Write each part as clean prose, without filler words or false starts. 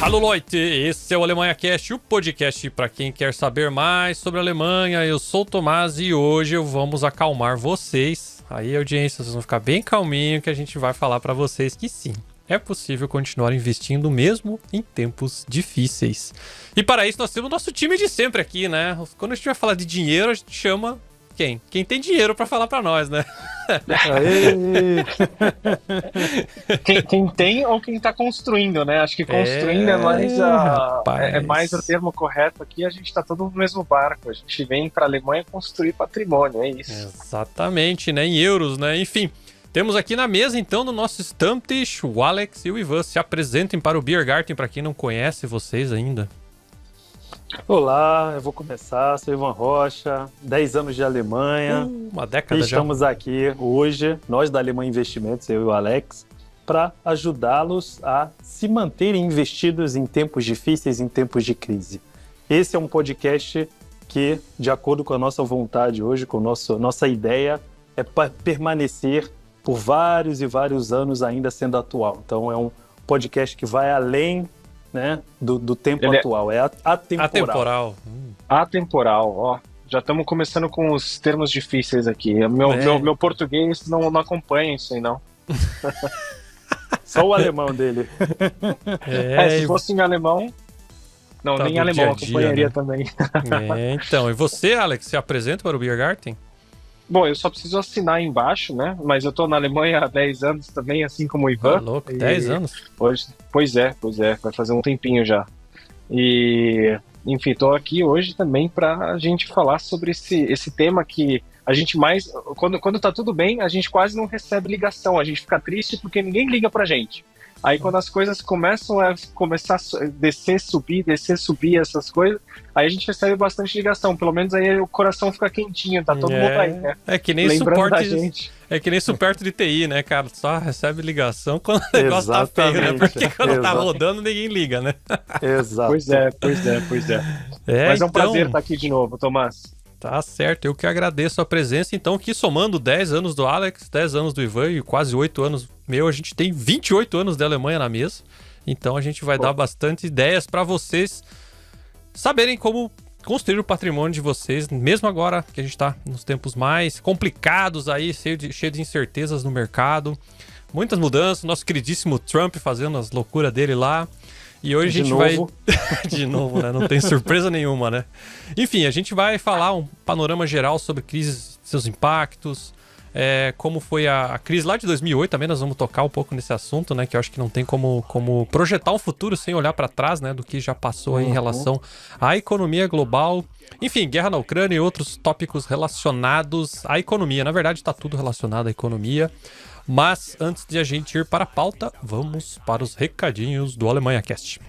Hallo Leute, esse é o Alemanha Cast, o podcast para quem quer saber mais sobre a Alemanha. Eu sou o Tomás e hoje vamos acalmar vocês. Aí, audiência, vocês vão ficar bem calminho que a gente vai falar para vocês que sim, é possível continuar investindo mesmo em tempos difíceis. E para isso nós temos o nosso time de sempre aqui, né? Quando a gente vai falar de dinheiro, a gente chama quem? Quem tem dinheiro para falar para nós, né? Quem tem ou quem está construindo, né? Acho que construindo é mais o termo correto aqui. A gente está todo no mesmo barco. A gente vem para a Alemanha construir patrimônio, é isso. Exatamente, né? Em euros, né? Enfim, temos aqui na mesa, então, no nosso Stammtisch, o Alex e o Ivan. Se apresentem para o Biergarten, para quem não conhece vocês ainda. Olá, eu vou começar, sou Ivan Rocha, 10 anos de Alemanha. Uma década já. Estamos aqui hoje, nós da Alemanha Investimentos, eu e o Alex, para ajudá-los a se manterem investidos em tempos difíceis, em tempos de crise. Esse é um podcast que, de acordo com a nossa vontade hoje, com nossa ideia, é permanecer por vários e vários anos ainda sendo atual. Então é um podcast que vai além, né, do tempo atual, é atemporal. Atemporal, ó. Já estamos começando com os termos difíceis aqui. Meu português não acompanha isso aí, não. Só o alemão dele. Se fosse em alemão... Não, nem em alemão, acompanharia, né? Também. Então, e você, Alex, se apresenta para o Biergarten? Bom, eu só preciso assinar aí embaixo, né? Mas eu tô na Alemanha há 10 anos também, assim como o Ivan. Louco, 10 anos? Pois é, vai fazer um tempinho já. E, enfim, tô aqui hoje também pra gente falar sobre esse tema que a gente mais... Quando tá tudo bem, a gente quase não recebe ligação, a gente fica triste porque ninguém liga pra gente. Aí quando as coisas começam a descer, subir, essas coisas, aí a gente recebe bastante ligação. Pelo menos aí o coração fica quentinho, tá todo mundo aí, né? É que nem suporte. É que nem suporte de TI, né, cara? Só recebe ligação quando o negócio tá feio, né? Porque quando tá rodando, ninguém liga, né? Exato. Pois é. Mas é um prazer estar aqui de novo, Tomás. Tá certo, eu que agradeço a presença. Então, aqui somando 10 anos do Alex, 10 anos do Ivan e quase 8 anos meu, a gente tem 28 anos de Alemanha na mesa. Então, a gente vai dar bastante ideias para vocês saberem como construir o patrimônio de vocês, mesmo agora que a gente tá nos tempos mais complicados aí, cheio de incertezas no mercado. Muitas mudanças, nosso queridíssimo Trump fazendo as loucuras dele lá. E hoje a gente vai... De novo, né? Não tem surpresa nenhuma, né? Enfim, a gente vai falar um panorama geral sobre crises, seus impactos, como foi a crise lá de 2008. Também nós vamos tocar um pouco nesse assunto, né? Que eu acho que não tem como projetar um futuro sem olhar para trás, né? Do que já passou aí em relação à economia global. Enfim, guerra na Ucrânia e outros tópicos relacionados à economia. Na verdade, está tudo relacionado à economia. Mas antes de a gente ir para a pauta, vamos para os recadinhos do Alemanha Cast.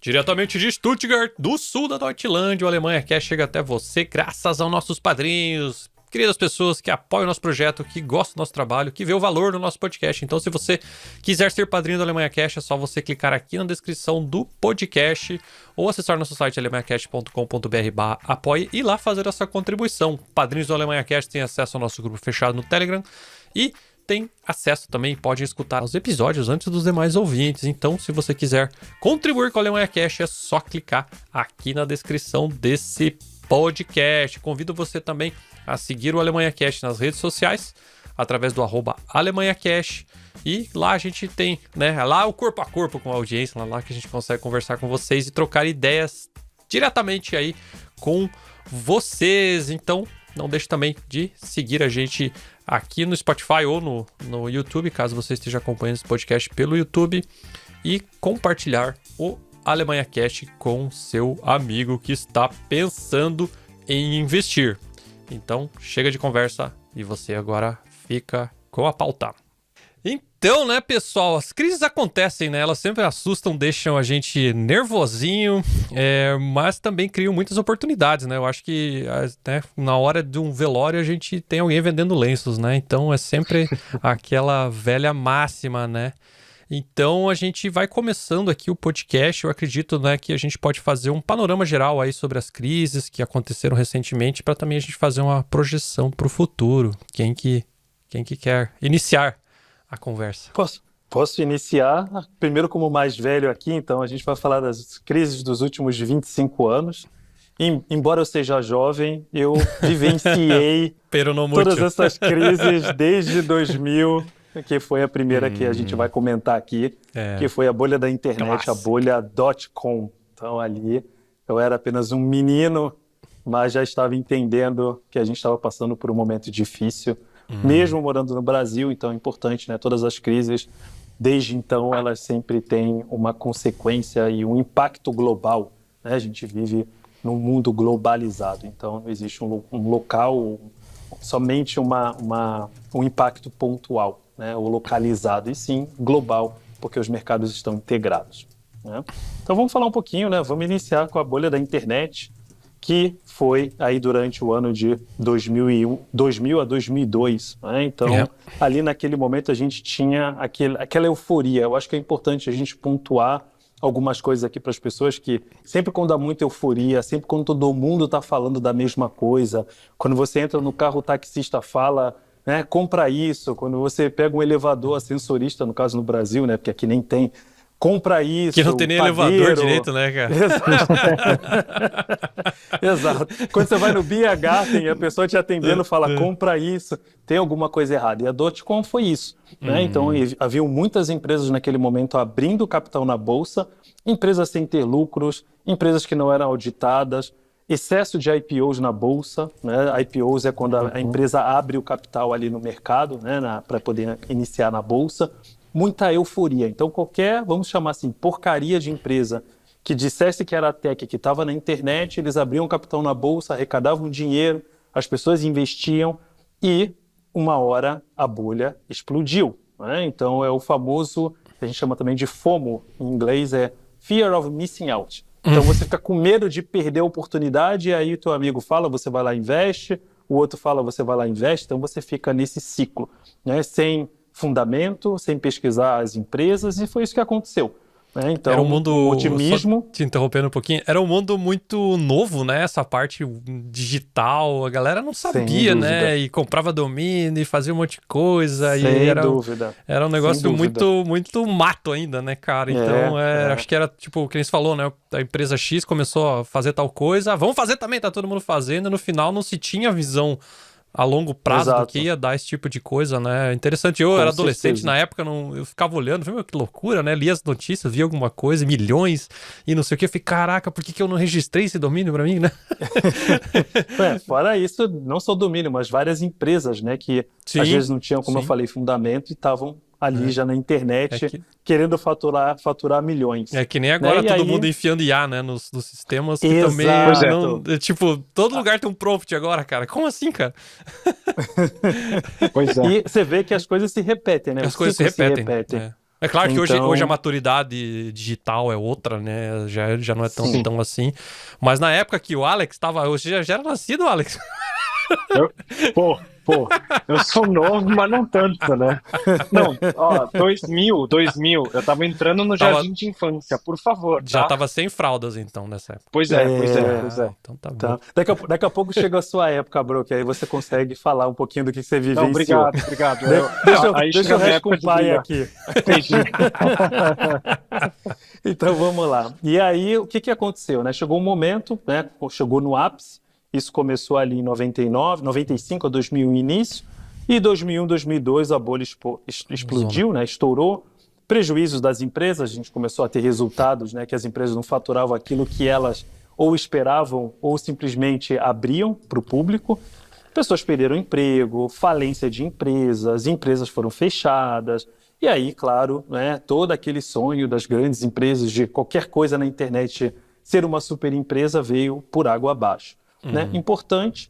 Diretamente de Stuttgart, do sul da Deutschland, o Alemanha Cast chega até você graças aos nossos padrinhos, queridas pessoas que apoiam o nosso projeto, que gostam do nosso trabalho, que vê o valor no nosso podcast. Então, se você quiser ser padrinho do Alemanha Cast, é só você clicar aqui na descrição do podcast ou acessar nosso site alemanhacast.com.br/apoie e lá fazer essa contribuição. Padrinhos do Alemanha Cast têm acesso ao nosso grupo fechado no Telegram e tem acesso também, pode escutar os episódios antes dos demais ouvintes. Então, se você quiser contribuir com o Alemanha Cast, é só clicar aqui na descrição desse podcast. Convido você também a seguir o Alemanha Cast nas redes sociais, através do @AlemanhaCast. E lá a gente tem, né, lá o corpo a corpo com a audiência, lá que a gente consegue conversar com vocês e trocar ideias diretamente aí com vocês. Então, não deixe também de seguir a gente aqui no Spotify ou no YouTube, caso você esteja acompanhando esse podcast pelo YouTube, e compartilhar o Alemanha Cast com seu amigo que está pensando em investir. Então, chega de conversa e você agora fica com a pauta. Então, né, pessoal, as crises acontecem, né? Elas sempre assustam, deixam a gente nervosinho, mas também criam muitas oportunidades, né? Eu acho que, né, na hora de um velório a gente tem alguém vendendo lenços, né? Então é sempre aquela velha máxima, né? Então a gente vai começando aqui o podcast. Eu acredito, né, que a gente pode fazer um panorama geral aí sobre as crises que aconteceram recentemente, para também a gente fazer uma projeção para o futuro. Quem que quer iniciar a conversa? Posso iniciar primeiro como mais velho aqui, então a gente vai falar das crises dos últimos 25 anos. Embora eu seja jovem, eu vivenciei todas essas crises desde 2000, que foi a primeira que a gente vai comentar aqui, que foi a bolha da internet, a bolha .com. Então ali eu era apenas um menino, mas já estava entendendo que a gente estava passando por um momento difícil, mesmo morando no Brasil, então é importante, né? Todas as crises, desde então, elas sempre têm uma consequência e um impacto global, né? A gente vive num mundo globalizado, então não existe um local, somente um impacto pontual, né? Ou localizado, e sim global, porque os mercados estão integrados, né? Então vamos falar um pouquinho, né? Vamos iniciar com a bolha da internet, que foi aí durante o ano de 2000 a 2002, né? Então, ali naquele momento a gente tinha aquela euforia. Eu acho que é importante a gente pontuar algumas coisas aqui para as pessoas, que sempre quando há muita euforia, sempre quando todo mundo está falando da mesma coisa, quando você entra no carro, o taxista fala, né, compra isso, quando você pega um elevador, ascensorista, no caso no Brasil, né, porque aqui nem tem, compra isso. Que não tem nem elevador direito, né, cara? Exato. Quando você vai no Beer Garden e a pessoa te atendendo fala, compra isso, tem alguma coisa errada. E a .com foi isso, né? Então, haviam muitas empresas naquele momento abrindo capital na bolsa, empresas sem ter lucros, empresas que não eram auditadas, excesso de IPOs na bolsa, né? IPOs é quando a empresa abre o capital ali no mercado, né, para poder iniciar na bolsa. Muita euforia. Então vamos chamar assim, porcaria de empresa que dissesse que era tech, que estava na internet, eles abriam capital na bolsa, arrecadavam dinheiro, as pessoas investiam e uma hora a bolha explodiu, né? Então é o famoso, a gente chama também de FOMO, em inglês é Fear of Missing Out. Então você fica com medo de perder a oportunidade e aí o teu amigo fala, você vai lá e investe, o outro fala, você vai lá e investe, então você fica nesse ciclo, né? Sem fundamento, sem pesquisar as empresas, e foi isso que aconteceu, né? Então, era um mundo, o otimismo... Só te interrompendo um pouquinho, era um mundo muito novo, né? Essa parte digital, a galera não sabia, né? E comprava domínio, e fazia um monte de coisa. Sem dúvida. Era um negócio muito, muito mato ainda, né, cara? Então, acho que era, tipo, que nem você falou, né? A empresa X começou a fazer tal coisa, vamos fazer também, tá todo mundo fazendo, e no final não se tinha visão a longo prazo do que ia dar esse tipo de coisa, né? Interessante. Eu era adolescente na época, eu ficava olhando, falei, meu, que loucura, né? Lia as notícias, via alguma coisa, milhões e não sei o que. Eu falei, caraca, por que eu não registrei esse domínio pra mim, né? Fora isso, não só o domínio, mas várias empresas, né? Que às vezes não tinham, como eu falei, fundamento e estavam ali já na internet, querendo faturar milhões. É que nem agora, né? Todo mundo enfiando IA, né, nos sistemas, que também não... Tipo, todo lugar tem um prompt agora, cara. Como assim, cara? Pois é. E você vê que as coisas se repetem, né? As coisas se repetem. É claro que hoje a maturidade digital é outra, né? Já não é tão assim. Mas na época que o Alex estava... Você já era nascido, Alex? Eu sou novo, mas não tanto, né? Não, ó, 2000, eu tava entrando no jardim de infância, por favor, tá? Já tava sem fraldas, então, nessa época. Pois é. Então tá bom. Daqui a pouco chega a sua época, Bro, que aí você consegue falar um pouquinho do que você vivenciou. Não, obrigado. Deixa eu resto com o pai aqui. Entendi. Então, vamos lá. E aí, o que aconteceu, né? Chegou um momento, né? Chegou no ápice. Isso começou ali em 95 a 2000 início, e 2001, 2002 a bolha explodiu, né? Estourou. Prejuízos das empresas, a gente começou a ter resultados, né? Que as empresas não faturavam aquilo que elas ou esperavam ou simplesmente abriam para o público. Pessoas perderam emprego, falência de empresas foram fechadas. E aí, claro, né? Todo aquele sonho das grandes empresas de qualquer coisa na internet ser uma super empresa veio por água abaixo. Né? Importante,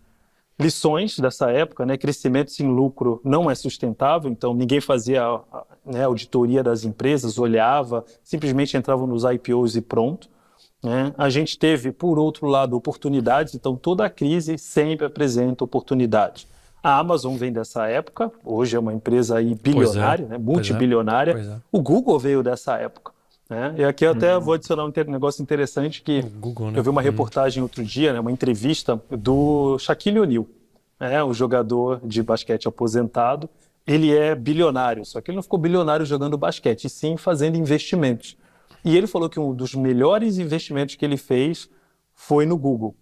lições dessa época, né? Crescimento sem lucro não é sustentável, então ninguém fazia auditoria das empresas, olhava, simplesmente entrava nos IPOs e pronto, né? A gente teve, por outro lado, oportunidades, então toda a crise sempre apresenta oportunidades. A Amazon vem dessa época, hoje é uma empresa aí bilionária, né? Multibilionária. O Google veio dessa época. E aqui eu até vou adicionar um negócio interessante que Google, né? Eu vi uma reportagem outro dia, né, uma entrevista do Shaquille O'Neal, o jogador de basquete aposentado. ele é bilionário, só que ele não ficou bilionário jogando basquete, e sim fazendo investimentos. E ele falou que um dos melhores investimentos que ele fez foi no Google.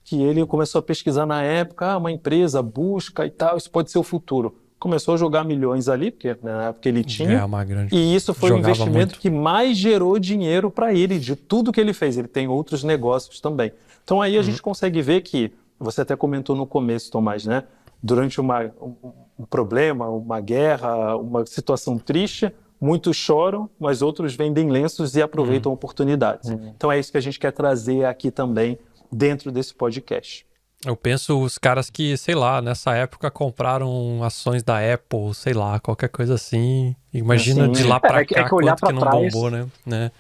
Que ele começou a pesquisar na época, uma empresa busca e tal, isso pode ser o futuro. Começou a jogar milhões ali, porque na época ele tinha, uma grande... e isso foi o investimento muito. que mais gerou dinheiro para ele, de tudo que ele fez. Ele tem outros negócios também. Então aí a gente consegue ver que, você até comentou no começo, Tomás, né? Durante um problema, uma guerra, uma situação triste, muitos choram, mas outros vendem lenços e aproveitam oportunidades. Então é isso que a gente quer trazer aqui também dentro desse podcast. Eu penso os caras que, sei lá, nessa época compraram ações da Apple, sei lá, qualquer coisa assim. Imagina Assim, de lá pra cá que olhar quanto que pra não trás, bombou, né?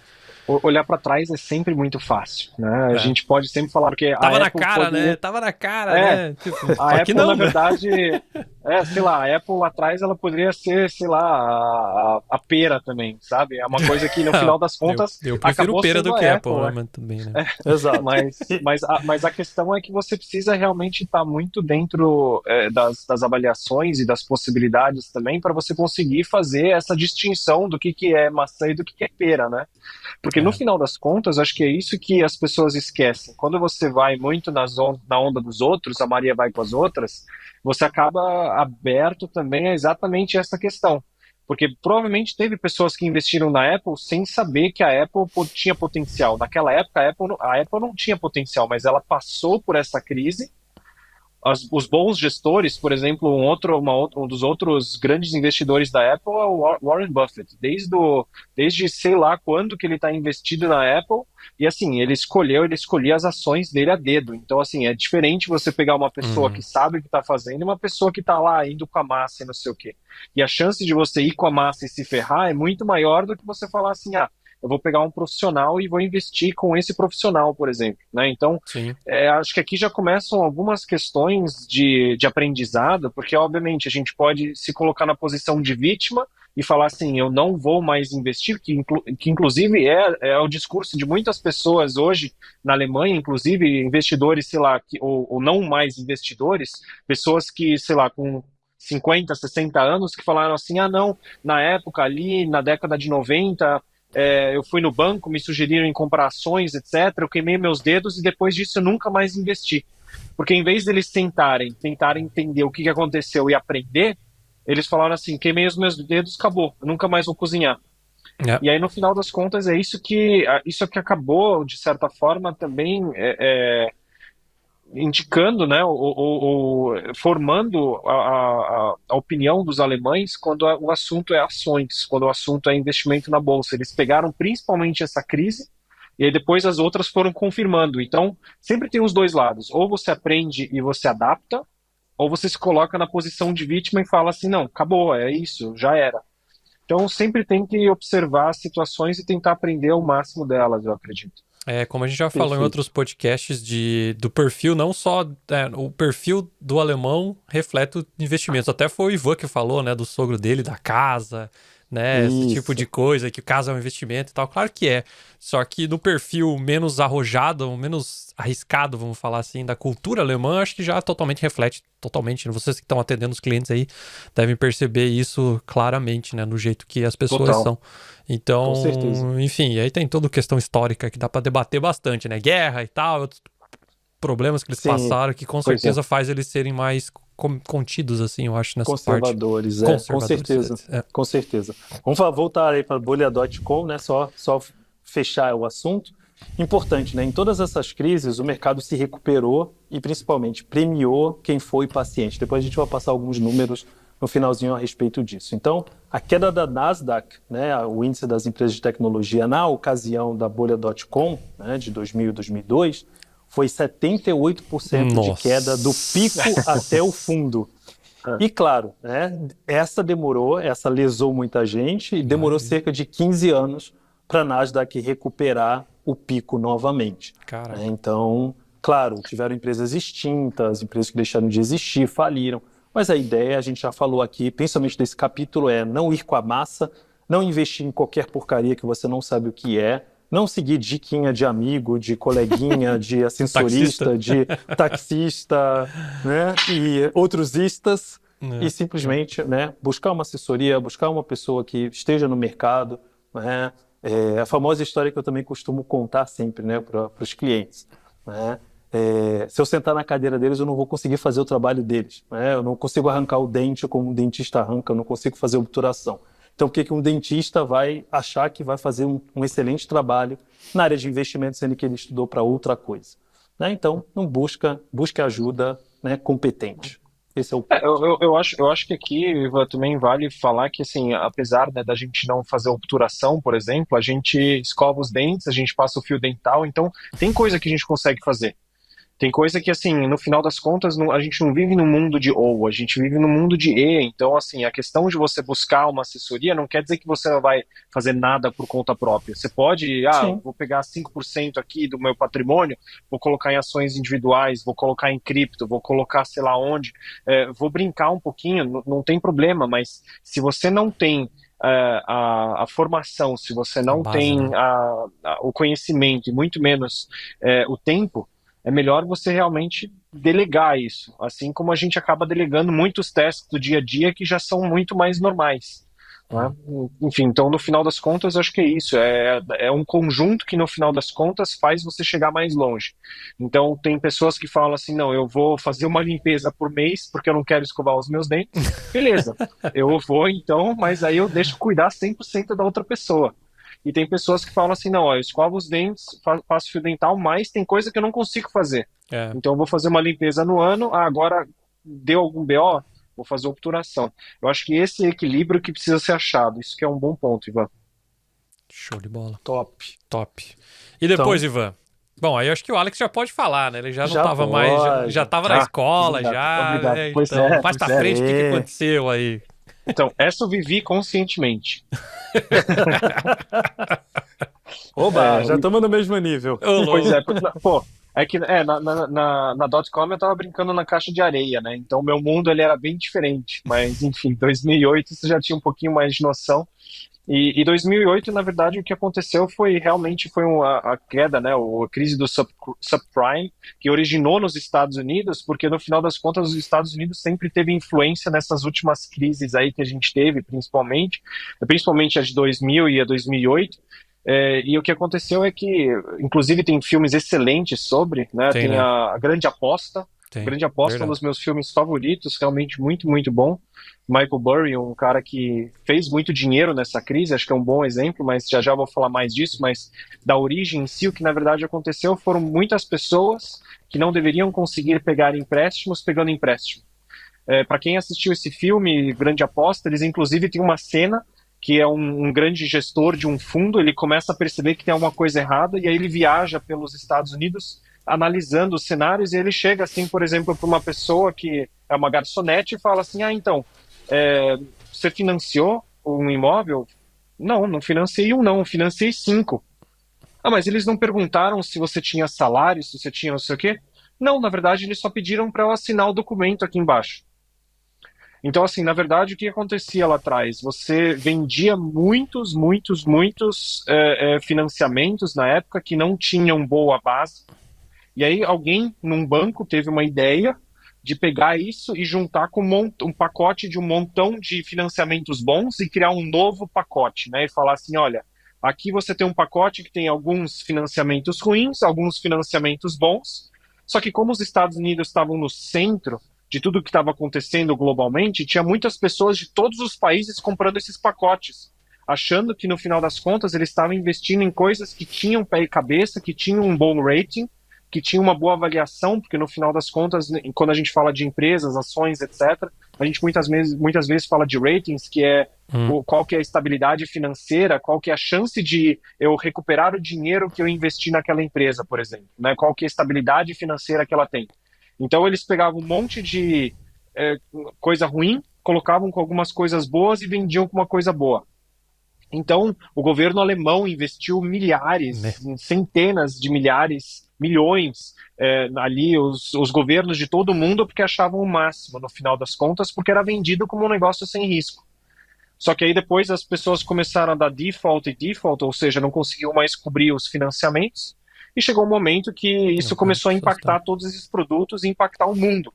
olhar para trás é sempre muito fácil, né? A gente pode sempre falar que Tava a na Apple cara, poderia... né? Tava na cara, né? Tipo, A só que Apple, não, na né? verdade, sei lá, a Apple lá atrás ela poderia ser, sei lá, a pera também, sabe? É uma coisa que no final das contas eu prefiro acabou pera sendo do que a Apple, Apple, né? né? Mas também, né? Exato. Mas a questão é que você precisa realmente estar muito dentro das avaliações e das possibilidades também para você conseguir fazer essa distinção do que é maçã e do que é pera, né? Porque no final das contas, acho que é isso que as pessoas esquecem. Quando você vai muito na onda dos outros, a Maria vai com as outras, você acaba aberto também a exatamente essa questão. Porque provavelmente teve pessoas que investiram na Apple sem saber que a Apple tinha potencial. Naquela época, a Apple não tinha potencial, mas ela passou por essa crise. Os bons gestores, por exemplo, um dos outros grandes investidores da Apple é o Warren Buffett. Desde sei lá quando que ele está investido na Apple, e assim, ele escolhia as ações dele a dedo. Então, assim, é diferente você pegar uma pessoa que sabe o que está fazendo e uma pessoa que está lá indo com a massa e não sei o quê. E a chance de você ir com a massa e se ferrar é muito maior do que você falar assim, eu vou pegar um profissional e vou investir com esse profissional, por exemplo, né? Então, acho que aqui já começam algumas questões de aprendizado, porque, obviamente, a gente pode se colocar na posição de vítima e falar assim, eu não vou mais investir, que inclusive é o discurso de muitas pessoas hoje na Alemanha, inclusive investidores, sei lá, ou não mais investidores, pessoas que, sei lá, com 50, 60 anos, que falaram assim, não, na época ali, na década de 90... eu fui no banco, me sugeriram em comprar ações, etc. Eu queimei meus dedos e depois disso eu nunca mais investi. Porque em vez deles tentarem entender o que aconteceu e aprender, eles falaram assim, queimei os meus dedos, acabou, eu nunca mais vou cozinhar. E aí no final das contas é isso que acabou, de certa forma, também indicando, né, ou formando a opinião dos alemães quando o assunto é ações, quando o assunto é investimento na bolsa. Eles pegaram principalmente essa crise e aí depois as outras foram confirmando. Então, sempre tem os dois lados. Ou você aprende e você adapta, ou você se coloca na posição de vítima e fala assim, não, acabou, é isso, já era. Então, sempre tem que observar as situações e tentar aprender o máximo delas, eu acredito. Como a gente já falou em outros podcasts do perfil, não só o perfil do alemão reflete o investimentos. Até foi o Ivan que falou, né, do sogro dele, da casa, né, esse tipo de coisa, que o casa é um investimento e tal. Claro que é. Só que no perfil menos arrojado, menos arriscado, vamos falar assim, da cultura alemã, acho que já reflete totalmente. Vocês que estão atendendo os clientes aí devem perceber isso claramente, né, no jeito que as pessoas são. Então, enfim, aí tem toda a questão histórica que dá para debater bastante, né? Guerra e tal, outros problemas que eles passaram, que com certeza faz eles serem mais contidos, assim, eu acho, nessa conservadores, parte. Com certeza. Com certeza. Vamos voltar aí para bolha.com, né? Só fechar o assunto. Importante, né? Em todas essas crises, o mercado se recuperou e, principalmente, premiou quem foi paciente. Depois a gente vai passar alguns números no finalzinho a respeito disso. Então, a queda da Nasdaq, né, o índice das empresas de tecnologia na ocasião da bolha.com, né, de 2000 e 2002, foi 78% de queda do pico até o fundo. E claro, né, essa lesou muita gente e demorou cerca de 15 anos para a Nasdaq recuperar o pico novamente. Então, claro, tiveram empresas extintas, empresas que deixaram de existir, faliram. Mas a ideia, a gente já falou aqui, principalmente desse capítulo, é não ir com a massa, não investir em qualquer porcaria que você não sabe o que é, não seguir diquinha de amigo, de coleguinha, de ascensorista, de taxista, né, e outros istas, e simplesmente, né, buscar uma assessoria, buscar uma pessoa que esteja no mercado, né? A famosa história que eu também costumo contar sempre, né, para os clientes, né? Se eu sentar na cadeira deles, eu não vou conseguir fazer o trabalho deles, né? Eu não consigo arrancar o dente como um dentista arranca, eu não consigo fazer obturação. Então, por que um dentista vai achar que vai fazer um excelente trabalho na área de investimento, sendo que ele estudou para outra coisa? Né? Então, não busque ajuda, né, competente. Esse é o ponto. Eu acho que aqui, Ivan, também vale falar que, assim, apesar, né, da gente não fazer obturação, por exemplo, a gente escova os dentes, a gente passa o fio dental, então tem coisa que a gente consegue fazer. Tem coisa que, assim, no final das contas, a gente não vive num mundo de ou, a gente vive num mundo de e. Então, assim, a questão de você buscar uma assessoria não quer dizer que você não vai fazer nada por conta própria. Você pode, Sim. vou pegar 5% aqui do meu patrimônio, vou colocar em ações individuais, vou colocar em cripto, vou colocar sei lá onde, vou brincar um pouquinho, não tem problema, mas se você não tem a formação, se você A não base, tem né? o conhecimento e muito menos o tempo, é melhor você realmente delegar isso, assim como a gente acaba delegando muitos testes do dia a dia que já são muito mais normais, né? Enfim, então no final das contas acho que é isso, é um conjunto que no final das contas faz você chegar mais longe. Então tem pessoas que falam assim, não, eu vou fazer uma limpeza por mês porque eu não quero escovar os meus dentes, beleza, eu vou então, mas aí eu deixo cuidar 100% da outra pessoa. E tem pessoas que falam assim, não, ó, eu escovo os dentes, faço fio dental, mas tem coisa que eu não consigo fazer. É. Então eu vou fazer uma limpeza no ano, agora deu algum BO, vou fazer obturação. Eu acho que esse equilíbrio que precisa ser achado. Isso que é um bom ponto, Ivan. Show de bola. Top. Top. E depois, Então, Ivan? Bom, aí eu acho que o Alex já pode falar, né? Ele já não já tava mais, já pode. tava na escola Obrigado, já, obrigado. né? Pois Então, é, mais pra pois é. frente, o que É. aconteceu aí? Então, essa eu vivi conscientemente. Oba, É, já estamos no mesmo nível. Ô, Pois louco. é, pô, é que na .com eu tava brincando na caixa de areia, né? Então meu mundo ele era bem diferente, mas enfim, 2008 você já tinha um pouquinho mais de noção. E 2008, na verdade, o que aconteceu foi realmente a queda, né? A crise do subprime, que originou nos Estados Unidos, porque no final das contas os Estados Unidos sempre teve influência nessas últimas crises aí que a gente teve, principalmente a de 2000 e a 2008. E o que aconteceu é que, inclusive, tem filmes excelentes sobre, né? Tem, Tem né? a Grande Aposta. A Tem. Grande Aposta é um Verdade. dos meus filmes favoritos, realmente muito, muito bom. Michael Burry, um cara que fez muito dinheiro nessa crise, acho que é um bom exemplo, mas já já vou falar mais disso, mas da origem em si, o que na verdade aconteceu foram muitas pessoas que não deveriam conseguir pegar empréstimos, pegando empréstimo. Para quem assistiu esse filme, Grande Aposta, eles inclusive têm uma cena que é um grande gestor de um fundo, ele começa a perceber que tem alguma coisa errada e aí ele viaja pelos Estados Unidos analisando os cenários e ele chega assim, por exemplo, para uma pessoa que é uma garçonete e fala assim, então, você financiou um imóvel? Não, não financei um não, financei 5. Mas eles não perguntaram se você tinha salário, se você tinha não sei o quê? Não, na verdade eles só pediram para eu assinar o documento aqui embaixo. Então, assim, na verdade, o que acontecia lá atrás? Você vendia muitos financiamentos na época que não tinham boa base. E aí alguém num banco teve uma ideia de pegar isso e juntar com um pacote de um montão de financiamentos bons e criar um novo pacote, né? E falar assim, olha, aqui você tem um pacote que tem alguns financiamentos ruins, alguns financiamentos bons, só que como os Estados Unidos estavam no centro de tudo que estava acontecendo globalmente, tinha muitas pessoas de todos os países comprando esses pacotes, achando que no final das contas eles estavam investindo em coisas que tinham pé e cabeça, que tinham um bom rating, que tinha uma boa avaliação, porque no final das contas, quando a gente fala de empresas, ações, etc., a gente muitas vezes fala de ratings, que é qual que é a estabilidade financeira, qual que é a chance de eu recuperar o dinheiro que eu investi naquela empresa, por exemplo, né? Qual que é a estabilidade financeira que ela tem. Então eles pegavam um monte de coisa ruim, colocavam com algumas coisas boas e vendiam com uma coisa boa. Então, o governo alemão investiu milhares, Né? centenas de milhares, milhões, ali, os governos de todo mundo, porque achavam o máximo, no final das contas, porque era vendido como um negócio sem risco. Só que aí depois as pessoas começaram a dar default, ou seja, não conseguiam mais cobrir os financiamentos, e chegou um momento que isso começou a impactar todos esses produtos e impactar o mundo.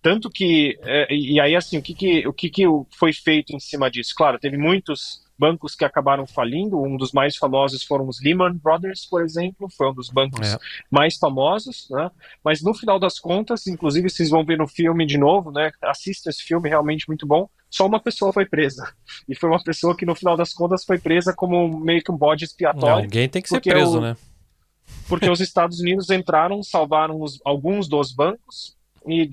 Tanto que, e aí assim, o que foi feito em cima disso? Claro, teve muitos bancos que acabaram falindo, um dos mais famosos foram os Lehman Brothers, por exemplo, foi um dos bancos mais famosos, né? Mas no final das contas, inclusive vocês vão ver no filme de novo, né? Assistam esse filme, realmente muito bom, só uma pessoa foi presa, e foi uma pessoa que no final das contas foi presa como meio que um bode expiatório. Alguém tem que ser preso, né? Porque os Estados Unidos entraram, salvaram alguns dos bancos, e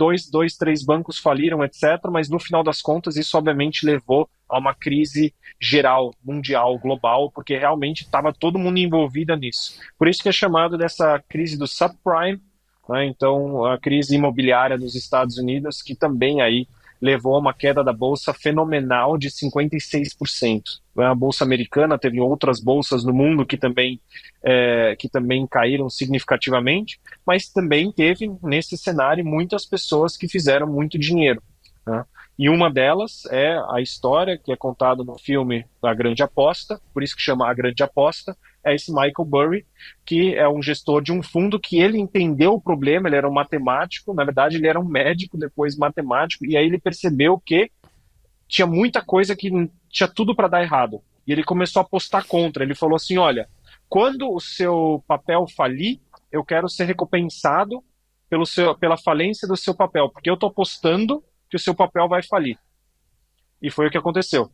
três bancos faliram, etc. Mas no final das contas, isso obviamente levou a uma crise geral, mundial, global, porque realmente estava todo mundo envolvido nisso. Por isso que é chamado dessa crise do subprime, né? Então, a crise imobiliária nos Estados Unidos, que também aí levou a uma queda da bolsa fenomenal de 56%. A bolsa americana, teve outras bolsas no mundo que também caíram significativamente, mas também teve, nesse cenário, muitas pessoas que fizeram muito dinheiro, né? E uma delas é a história que é contada no filme A Grande Aposta, por isso que chama A Grande Aposta, é esse Michael Burry, que é um gestor de um fundo que ele entendeu o problema, ele era um matemático, na verdade ele era um médico, depois matemático, e aí ele percebeu que tinha muita coisa que tinha tudo para dar errado. E ele começou a apostar contra, ele falou assim, olha, quando o seu papel falir, eu quero ser recompensado pela falência do seu papel, porque eu estou apostando que o seu papel vai falir. E foi o que aconteceu.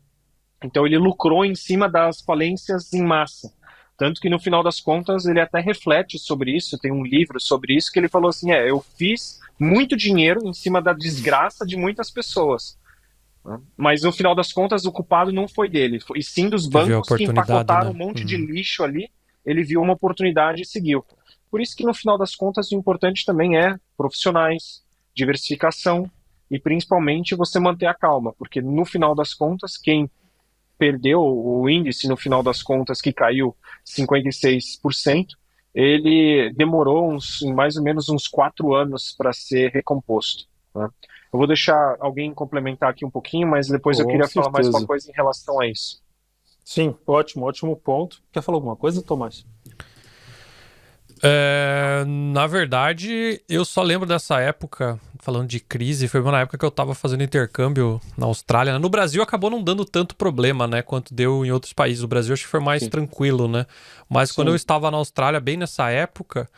Então ele lucrou em cima das falências em massa. Tanto que no final das contas ele até reflete sobre isso, tem um livro sobre isso, que ele falou assim, eu fiz muito dinheiro em cima da desgraça de muitas pessoas. Mas no final das contas o culpado não foi dele, e sim dos bancos que empacotaram, né, um monte de lixo ali. Ele viu uma oportunidade e seguiu. Por isso que no final das contas o importante também é profissionais, diversificação, e principalmente você manter a calma, porque no final das contas, quem perdeu o índice, no final das contas, que caiu 56%, ele demorou mais ou menos uns 4 anos para ser recomposto, né? Eu vou deixar alguém complementar aqui um pouquinho, mas depois eu queria falar mais uma coisa em relação a isso. Sim, ótimo ponto. Quer falar alguma coisa, Tomás? Na verdade, eu só lembro dessa época, falando de crise, foi na época que eu tava fazendo intercâmbio na Austrália, né? No Brasil acabou não dando tanto problema, né, quanto deu em outros países. O Brasil acho que foi mais tranquilo, né? Mas quando eu estava na Austrália, bem nessa época,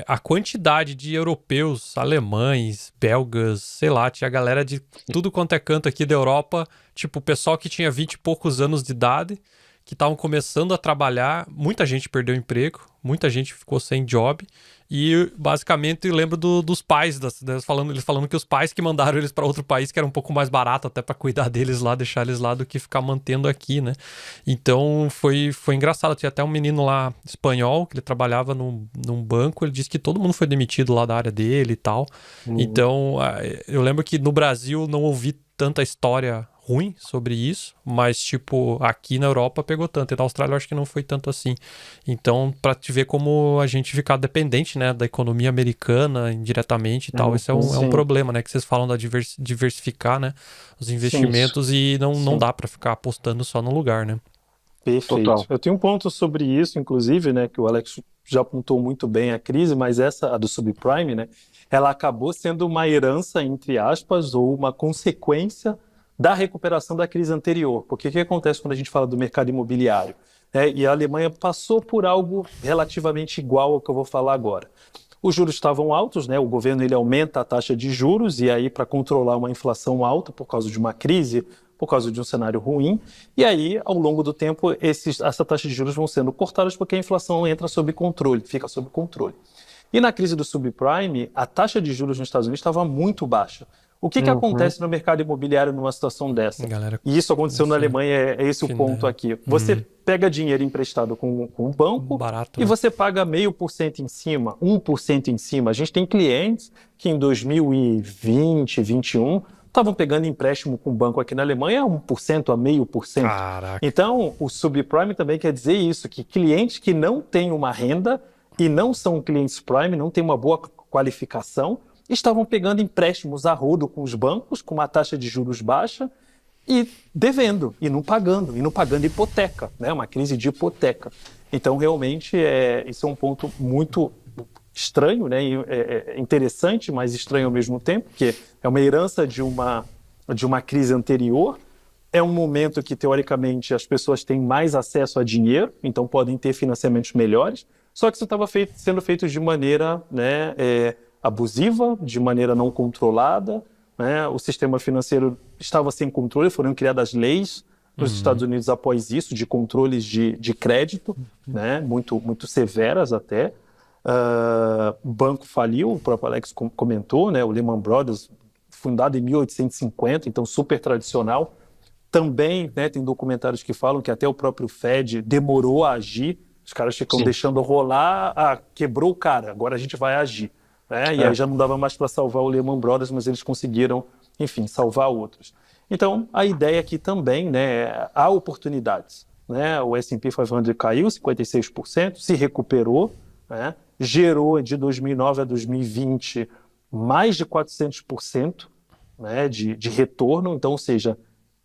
a quantidade de europeus, alemães, belgas, sei lá, tinha galera de tudo quanto é canto aqui da Europa, tipo, o pessoal que tinha 20 e poucos anos de idade, que estavam começando a trabalhar, muita gente perdeu emprego, muita gente ficou sem job, e basicamente eu lembro dos pais, eles falando que os pais que mandaram eles para outro país, que era um pouco mais barato até para cuidar deles lá, deixar eles lá, do que ficar mantendo aqui, né? Então foi engraçado, tinha até um menino lá espanhol, que ele trabalhava num banco, ele disse que todo mundo foi demitido lá da área dele e tal. Então eu lembro que no Brasil não ouvi tanta história ruim sobre isso, mas tipo, aqui na Europa pegou tanto, e na Austrália eu acho que não foi tanto assim. Então, pra te ver como a gente ficar dependente, né, da economia americana indiretamente e tal, isso é um problema, né, que vocês falam da diversificar, né, os investimentos, e não dá pra ficar apostando só no lugar, né. Perfeito. Total. Eu tenho um ponto sobre isso, inclusive, né, que o Alex já apontou muito bem a crise, mas a do subprime, né, ela acabou sendo uma herança, entre aspas, ou uma consequência da recuperação da crise anterior. Porque o que acontece quando a gente fala do mercado imobiliário? E a Alemanha passou por algo relativamente igual ao que eu vou falar agora. Os juros estavam altos, né? O governo ele aumenta a taxa de juros, e aí para controlar uma inflação alta por causa de uma crise, por causa de um cenário ruim, e aí ao longo do tempo essa taxa de juros vão sendo cortadas porque a inflação entra sob controle, fica sob controle. E na crise do subprime, a taxa de juros nos Estados Unidos estava muito baixa. O que acontece no mercado imobiliário numa situação dessa? E isso aconteceu na Alemanha, é esse o ponto aqui. Você pega dinheiro emprestado com um banco, barato, e você paga 0,5% em cima, 1% em cima. A gente tem clientes que em 2020, 2021, estavam pegando empréstimo com o banco aqui na Alemanha a 1%, a 0,5%. Caraca. Então, o subprime também quer dizer isso, que clientes que não têm uma renda e não são clientes prime, não têm uma boa qualificação, estavam pegando empréstimos a rodo com os bancos, com uma taxa de juros baixa, e devendo, e não pagando hipoteca, né? Uma crise de hipoteca. Então, realmente, isso é um ponto muito estranho, né? É interessante, mas estranho ao mesmo tempo, porque é uma herança de uma crise anterior. É um momento que, teoricamente, as pessoas têm mais acesso a dinheiro, então podem ter financiamentos melhores, só que isso estava sendo feito de maneira, né, abusiva, de maneira não controlada, né? O sistema financeiro estava sem controle, foram criadas leis nos Estados Unidos após isso, de controles de crédito, né? Muito, muito severas até. O banco faliu, o próprio Alex comentou, né? O Lehman Brothers, fundado em 1850, então super tradicional. Também, né, tem documentários que falam que até o próprio Fed demorou a agir, os caras ficam deixando rolar, quebrou o cara, agora a gente vai agir. Né? E aí já não dava mais para salvar o Lehman Brothers, mas eles conseguiram, enfim, salvar outros. Então, a ideia aqui também, né, há oportunidades. Né? O S&P 500 caiu 56%, se recuperou, né? Gerou de 2009 a 2020 mais de 400%, né, de retorno. Então, ou seja,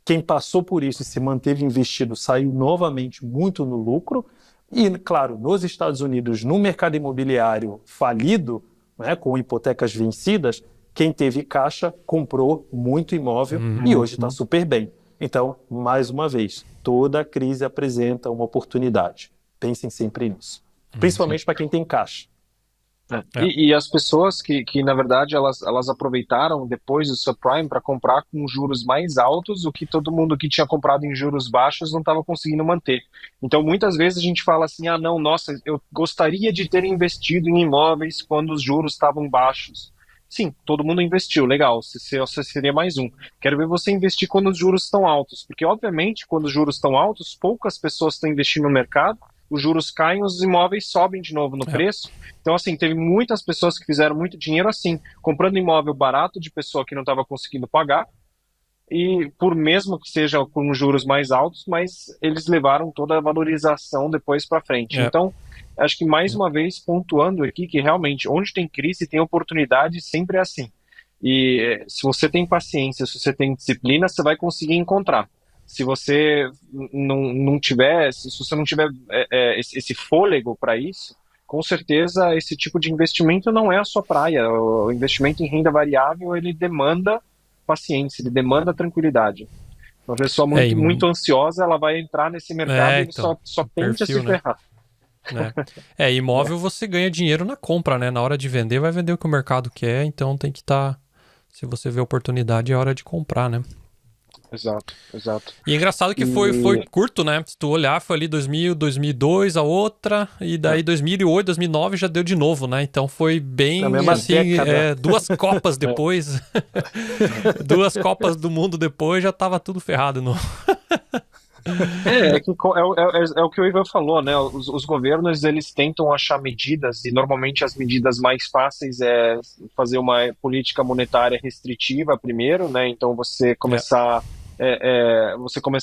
quem passou por isso e se manteve investido saiu novamente muito no lucro. E, claro, nos Estados Unidos, no mercado imobiliário falido, né, com hipotecas vencidas, quem teve caixa comprou muito imóvel e hoje está super bem. Então, mais uma vez, toda crise apresenta uma oportunidade. Pensem sempre nisso. Principalmente para quem tem caixa. E as pessoas que na verdade, elas aproveitaram depois do subprime para comprar com juros mais altos, o que todo mundo que tinha comprado em juros baixos não estava conseguindo manter. Então, muitas vezes a gente fala assim, não, nossa, eu gostaria de ter investido em imóveis quando os juros estavam baixos. Sim, todo mundo investiu, legal, você seria mais um. Quero ver você investir quando os juros estão altos, porque obviamente quando os juros estão altos, poucas pessoas estão investindo no mercado, os juros caem, os imóveis sobem de novo no preço. Então, assim, teve muitas pessoas que fizeram muito dinheiro assim, comprando imóvel barato de pessoa que não estava conseguindo pagar, e por mesmo que seja com juros mais altos, mas eles levaram toda a valorização depois para frente. Então, acho que mais uma vez pontuando aqui que realmente onde tem crise tem oportunidade, sempre é assim. E se você tem paciência, se você tem disciplina, você vai conseguir encontrar. Se você não tiver, se você não tiver esse fôlego para isso, com certeza esse tipo de investimento não é a sua praia. O investimento em renda variável, ele demanda paciência, ele demanda tranquilidade. Uma pessoa muito ansiosa, ela vai entrar nesse mercado e só tende a se ferrar. Imóvel você ganha dinheiro na compra, né? Na hora de vender, vai vender o que o mercado quer, então tem que estar... Se você vê oportunidade, é hora de comprar, né? Exato. E é engraçado que foi curto, né? Se tu olhar, foi ali 2000, 2002 a outra, e daí 2008, 2009 já deu de novo, né? Então foi bem assim, duas Copas depois, duas Copas do Mundo depois, já tava tudo ferrado. É o que o Ivan falou, né? Os governos, eles tentam achar medidas, e normalmente as medidas mais fáceis é fazer uma política monetária restritiva primeiro, né? Então você começar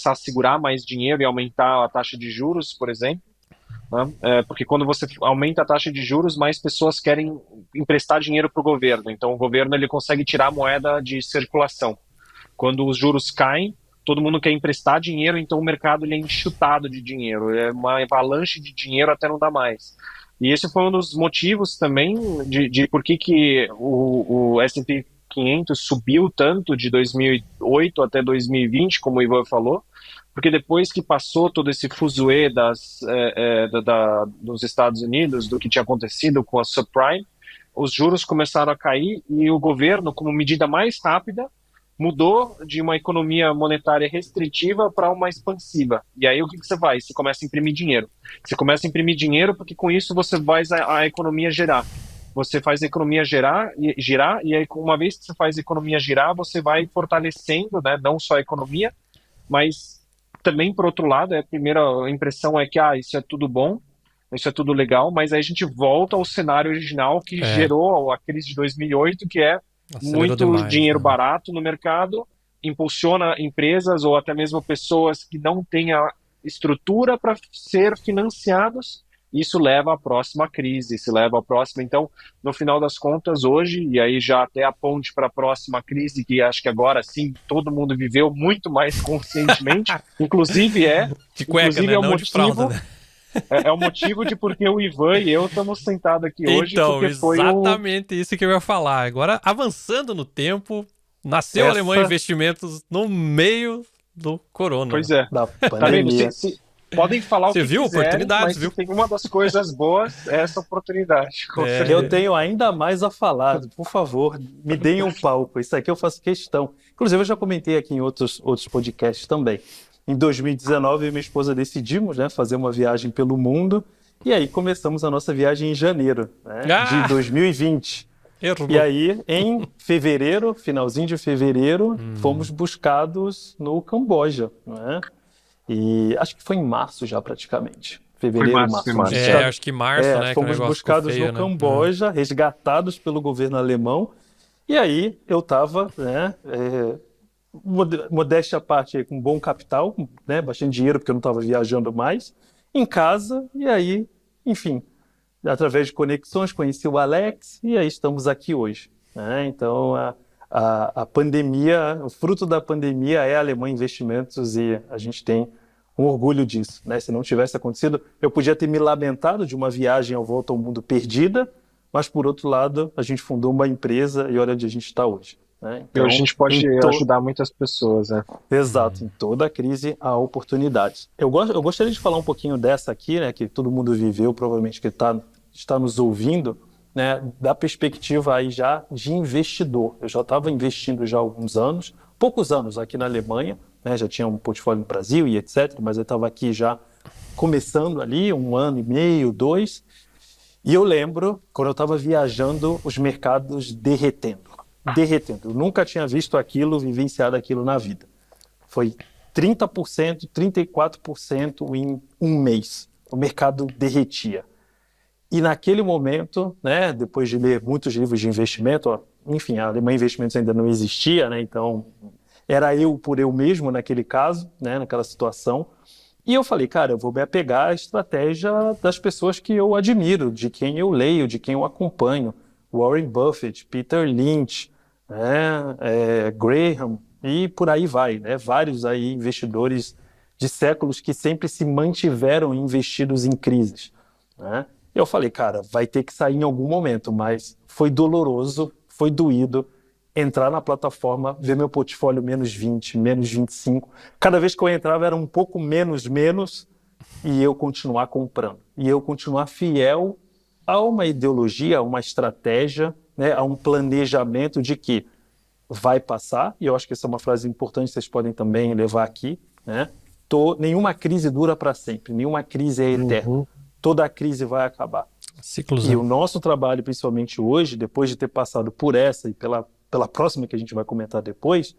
a segurar mais dinheiro e aumentar a taxa de juros, por exemplo, né? Porque quando você aumenta a taxa de juros, mais pessoas querem emprestar dinheiro para o governo. Então o governo, ele consegue tirar a moeda de circulação. Quando os juros caem, todo mundo quer emprestar dinheiro, então o mercado, ele é enxutado de dinheiro, é uma avalanche de dinheiro até não dar mais. E esse foi um dos motivos também de por que o S&P 500 subiu tanto de 2008 até 2020, como o Ivan falou, porque depois que passou todo esse fuzuê dos Estados Unidos, do que tinha acontecido com a subprime, os juros começaram a cair e o governo, como medida mais rápida, mudou de uma economia monetária restritiva para uma expansiva. E aí o que você faz? Você começa a imprimir dinheiro. Você começa a imprimir dinheiro porque com isso você faz a economia gerar. Você faz a economia girar, e aí uma vez que você faz a economia girar, você vai fortalecendo, né, não só a economia, mas também, por outro lado, a primeira impressão é que isso é tudo bom, isso é tudo legal, mas aí a gente volta ao cenário original que gerou a crise de 2008, que é muito dinheiro barato no mercado, impulsiona empresas ou até mesmo pessoas que não têm a estrutura para ser financiados. Isso leva à próxima crise, se leva à próxima. Então, no final das contas, hoje, e aí já até a ponte para a próxima crise, que acho que agora sim todo mundo viveu muito mais conscientemente, inclusive de cueca, né? É o não motivo, de fralda, né? É o motivo de porque o Ivan e eu estamos sentados aqui hoje, Então, porque foi exatamente isso que eu ia falar. Agora, avançando no tempo, nasceu a Alemanha Investimentos no meio do corona. Pois é. Da Tá vendo? pandemia. Podem falar Você o que viu quiserem, oportunidades, mas viu? se tem uma das coisas boas, é essa oportunidade. Com certeza. Eu tenho ainda mais a falar. Por favor, me deem um palco. Isso aqui eu faço questão. Inclusive, eu já comentei aqui em outros podcasts também. Em 2019, eu e minha esposa decidimos, né, fazer uma viagem pelo mundo. E aí começamos a nossa viagem em janeiro, né, de 2020. Errou. E aí, em fevereiro, finalzinho de fevereiro, fomos buscados no Camboja, né? E acho que foi em março já, praticamente. Fevereiro, Foi março. março. Acho que março, né? Que o Fomos negócio buscados ficou feio, no né? Camboja, resgatados pelo governo alemão. E aí, eu estava, né, modéstia à parte, com bom capital, né, bastante dinheiro, porque eu não estava viajando mais, em casa. E aí, enfim, através de conexões, conheci o Alex e aí estamos aqui hoje, né? Então, a pandemia, o fruto da pandemia é a Alemanha Investimentos e a gente tem um orgulho disso, né? Se não tivesse acontecido, eu podia ter me lamentado de uma viagem ao volta ao mundo perdida, mas, por outro lado, a gente fundou uma empresa e olha onde a gente está hoje, né? E Então, hoje a gente pode ajudar muitas pessoas, né? Exato, em toda crise há oportunidades. Eu gostaria de falar um pouquinho dessa aqui, né, que todo mundo viveu, provavelmente que está nos ouvindo, né, da perspectiva aí já de investidor. Eu já estava investindo já há alguns anos, poucos anos aqui na Alemanha, né, já tinha um portfólio no Brasil e etc., mas eu estava aqui já começando ali, 1 ano e meio, 2, e eu lembro, quando eu estava viajando, os mercados derretendo. Eu nunca tinha visto aquilo, vivenciado aquilo na vida. Foi 30%, 34% em um mês. O mercado derretia. E naquele momento, né, depois de ler muitos livros de investimento, enfim, a Alemanha Investimentos ainda não existia, né, então era eu por eu mesmo naquele caso, né, naquela situação. E eu falei, cara, eu vou me apegar à estratégia das pessoas que eu admiro, de quem eu leio, de quem eu acompanho. Warren Buffett, Peter Lynch, Graham, e por aí vai, né? Vários aí investidores de séculos que sempre se mantiveram investidos em crises, né? Eu falei, cara, vai ter que sair em algum momento, mas foi doloroso, foi doído entrar na plataforma, ver meu portfólio menos 20, menos 25. Cada vez que eu entrava era um pouco menos, e eu continuar comprando. E eu continuar fiel a uma ideologia, a uma estratégia, né, a um planejamento de que vai passar, e eu acho que essa é uma frase importante, vocês podem também levar aqui, né? Nenhuma crise dura para sempre, nenhuma crise é eterna. Toda a crise vai acabar. Ciclos, E o nosso trabalho, principalmente hoje, depois de ter passado por essa e pela próxima que a gente vai comentar depois,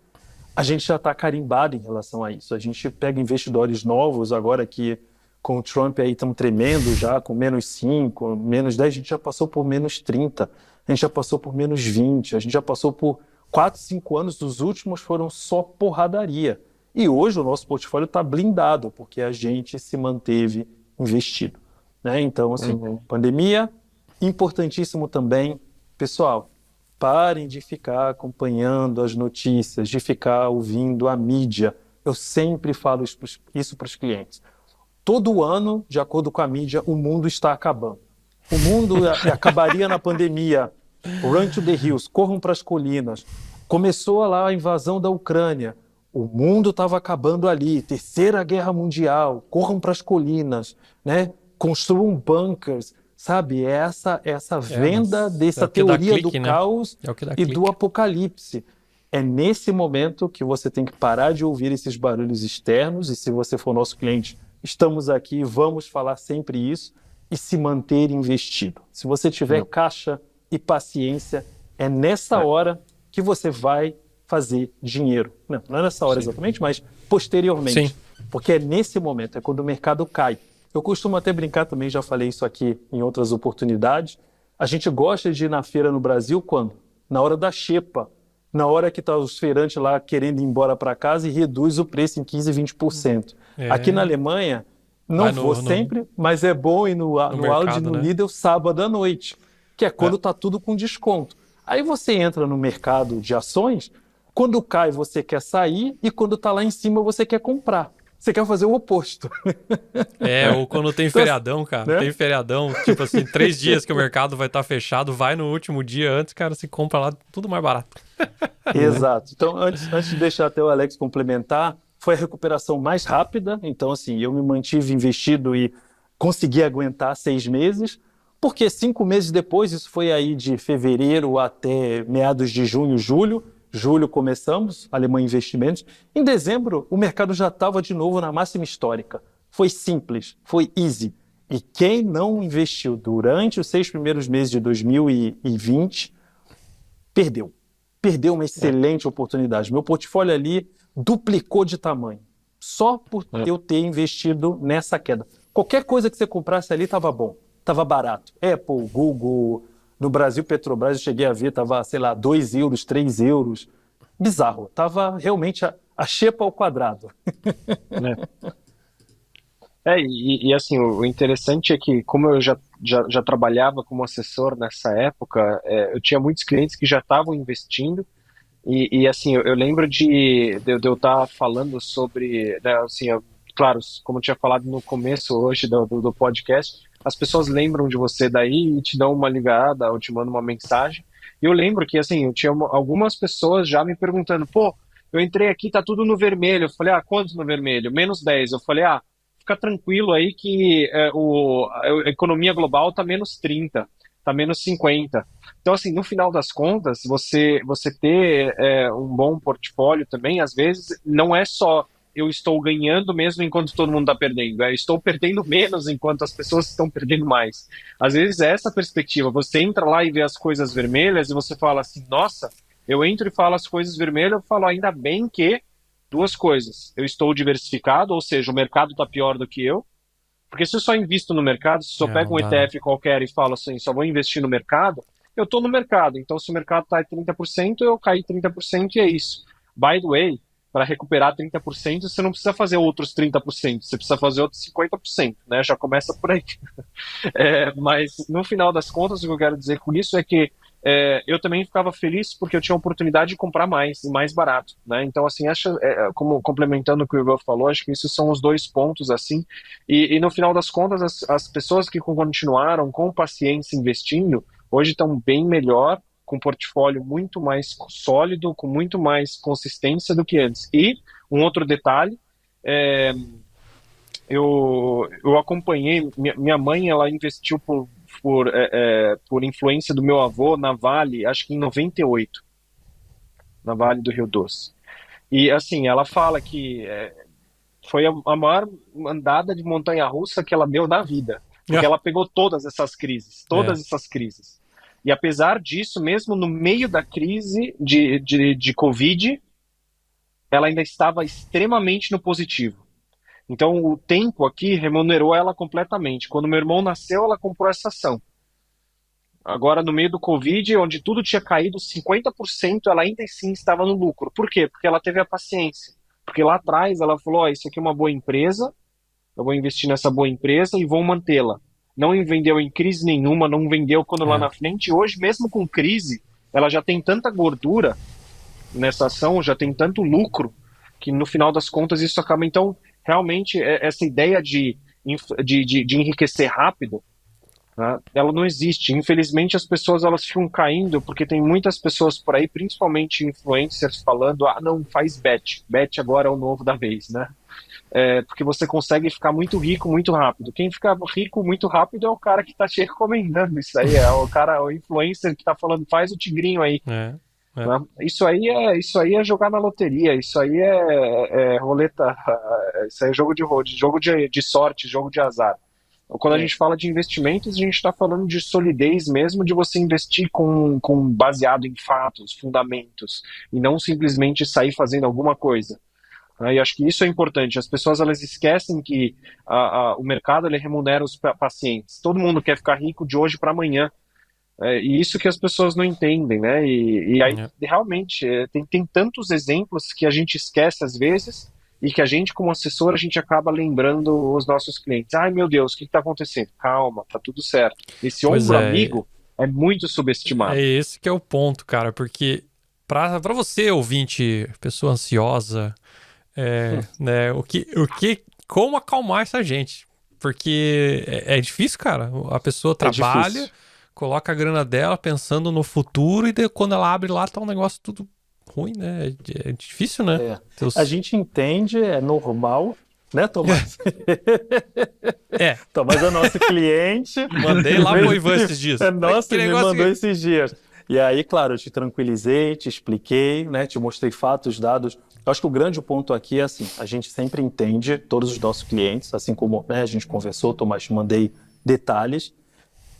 a gente já está carimbado em relação a isso. A gente pega investidores novos agora que com o Trump aí estão tremendo já, com menos 5, menos 10, a gente já passou por menos 30, a gente já passou por menos 20, a gente já passou por 4, 5 anos, os últimos foram só porradaria. E hoje o nosso portfólio está blindado, porque a gente se manteve investido, né? Então, assim, pandemia, importantíssimo também. Pessoal, parem de ficar acompanhando as notícias, de ficar ouvindo a mídia. Eu sempre falo isso para os clientes. Todo ano, de acordo com a mídia, o mundo está acabando. O mundo acabaria na pandemia. Run to the hills, corram para as colinas. Começou lá a invasão da Ucrânia. O mundo estava acabando ali. Terceira Guerra Mundial, corram para as colinas, né? Construam bunkers. Sabe, essa venda dessa teoria do caos e do apocalipse. É nesse momento que você tem que parar de ouvir esses barulhos externos, e se você for nosso cliente, estamos aqui, vamos falar sempre isso, e se manter investido. Se você tiver caixa e paciência, é nessa hora que você vai fazer dinheiro. Não é nessa hora exatamente, mas posteriormente. Sim. Porque é nesse momento, é quando o mercado cai. Eu costumo até brincar também, já falei isso aqui em outras oportunidades. A gente gosta de ir na feira no Brasil quando? Na hora da xepa. Na hora que tá os feirantes lá querendo ir embora para casa e reduz o preço em 15%, 20%. Aqui na Alemanha, não vou sempre, mas é bom ir no Aldi, no Lidl, sábado à noite, que é quando tá tudo com desconto. Aí você entra no mercado de ações, quando cai você quer sair e quando tá lá em cima você quer comprar. você quer fazer o oposto. Ou quando tem feriadão, cara, né? tem feriadão, tipo assim, 3 dias que o mercado vai estar fechado, vai no último dia antes, cara, se compra lá tudo mais barato. Exato. Então, antes de deixar até o Alex complementar, foi a recuperação mais rápida. Então, assim, eu me mantive investido e consegui aguentar 6 meses, porque 5 meses depois, isso foi aí de fevereiro até meados de junho, julho. Julho começamos, Alemanha Investimentos. Em dezembro, o mercado já estava de novo na máxima histórica. Foi simples, foi easy. E quem não investiu durante os 6 primeiros meses de 2020, perdeu. Perdeu uma excelente oportunidade. Meu portfólio ali duplicou de tamanho, só por eu ter investido nessa queda. Qualquer coisa que você comprasse ali estava bom, estava barato. Apple, Google, no Brasil, Petrobras, eu cheguei a ver, estava, sei lá, 2 euros, 3 euros. Bizarro, estava realmente a xepa ao quadrado. E assim, o interessante é que, como eu já trabalhava como assessor nessa época, eu tinha muitos clientes que já estavam investindo, e assim, eu lembro de eu estar falando sobre, né, assim, claro, como eu tinha falado no começo hoje do podcast, as pessoas lembram de você daí e te dão uma ligada ou te mandam uma mensagem. E eu lembro que, assim, eu tinha algumas pessoas já me perguntando, pô, eu entrei aqui, tá tudo no vermelho. Eu falei, quanto no vermelho? -10. Eu falei, fica tranquilo aí que a economia global tá -30, tá -50. Então, assim, no final das contas, você ter um bom portfólio também, às vezes, não é só eu estou ganhando mesmo enquanto todo mundo está perdendo, estou perdendo menos enquanto as pessoas estão perdendo mais. Às vezes é essa perspectiva, você entra lá e vê as coisas vermelhas e você fala assim, nossa, eu entro e falo as coisas vermelhas, eu falo ainda bem que duas coisas, eu estou diversificado, ou seja, o mercado está pior do que eu, porque se eu só invisto no mercado, se eu pego um ETF qualquer e falo assim, só vou investir no mercado, eu estou no mercado, então se o mercado está em 30%, eu caí 30% e é isso. By the way, para recuperar 30%, você não precisa fazer outros 30%, você precisa fazer outros 50%, né? Já começa por aí. Mas no final das contas, o que eu quero dizer com isso é que eu também ficava feliz porque eu tinha a oportunidade de comprar mais e mais barato, né? Então, assim, acho, como complementando o que o Ivan falou, acho que esses são os dois pontos, assim, e no final das contas, as pessoas que continuaram com paciência investindo, hoje estão bem melhor, com um portfólio muito mais sólido, com muito mais consistência do que antes. E um outro detalhe, eu acompanhei, minha mãe, ela investiu por influência do meu avô na Vale, acho que em 98, na Vale do Rio Doce. E assim, ela fala que foi a maior andada de montanha-russa que ela deu na vida, porque ela pegou todas essas crises. E apesar disso, mesmo no meio da crise de Covid, ela ainda estava extremamente no positivo. Então, o tempo aqui remunerou ela completamente. Quando meu irmão nasceu, ela comprou essa ação. Agora, no meio do Covid, onde tudo tinha caído 50%, ela ainda assim estava no lucro. Por quê? Porque ela teve a paciência. Porque lá atrás ela falou, isso aqui é uma boa empresa, eu vou investir nessa boa empresa e vou mantê-la. Não vendeu em crise nenhuma, não vendeu quando lá na frente. Hoje, mesmo com crise, ela já tem tanta gordura nessa ação, já tem tanto lucro, que no final das contas isso acaba. Então, realmente, essa ideia de enriquecer rápido, né, ela não existe. Infelizmente, as pessoas elas ficam caindo, porque tem muitas pessoas por aí, principalmente influencers, falando, não, faz bet. Bet agora é o novo da vez, né? Porque você consegue ficar muito rico muito rápido. Quem fica rico muito rápido é o cara que está te recomendando isso aí, o influencer que está falando, faz o tigrinho aí. Né? Isso aí é jogar na loteria, isso aí é roleta, isso aí é jogo de sorte, jogo de azar. Quando a gente fala de investimentos, a gente está falando de solidez mesmo, de você investir baseado em fatos, fundamentos, e não simplesmente sair fazendo alguma coisa. E acho que isso é importante. As pessoas elas esquecem que o mercado ele remunera os pacientes. Todo mundo quer ficar rico de hoje para amanhã. E isso que as pessoas não entendem, né? E aí, realmente, tem tantos exemplos que a gente esquece às vezes e que a gente, como assessor, a gente acaba lembrando os nossos clientes. Ai, meu Deus, o que está acontecendo? Calma, tá tudo certo. Esse ombro amigo é muito subestimado. É esse que é o ponto, cara, porque para você, ouvinte, pessoa ansiosa, Né, como acalmar essa gente? Porque é difícil, cara. A pessoa trabalha, difícil. coloca a grana dela pensando no futuro e quando ela abre lá tá um negócio tudo ruim, né? É difícil, né? A gente entende, é normal, né, Tomás? Tomás é nosso cliente. Mandei lá pro Ivan esses dias. É nosso, me mandou esses dias. E aí, claro, eu te tranquilizei, te expliquei, né, te mostrei fatos, dados. Eu acho que o grande ponto aqui é assim, a gente sempre entende todos os nossos clientes, assim como, né, a gente conversou, Tomás, te mandei detalhes,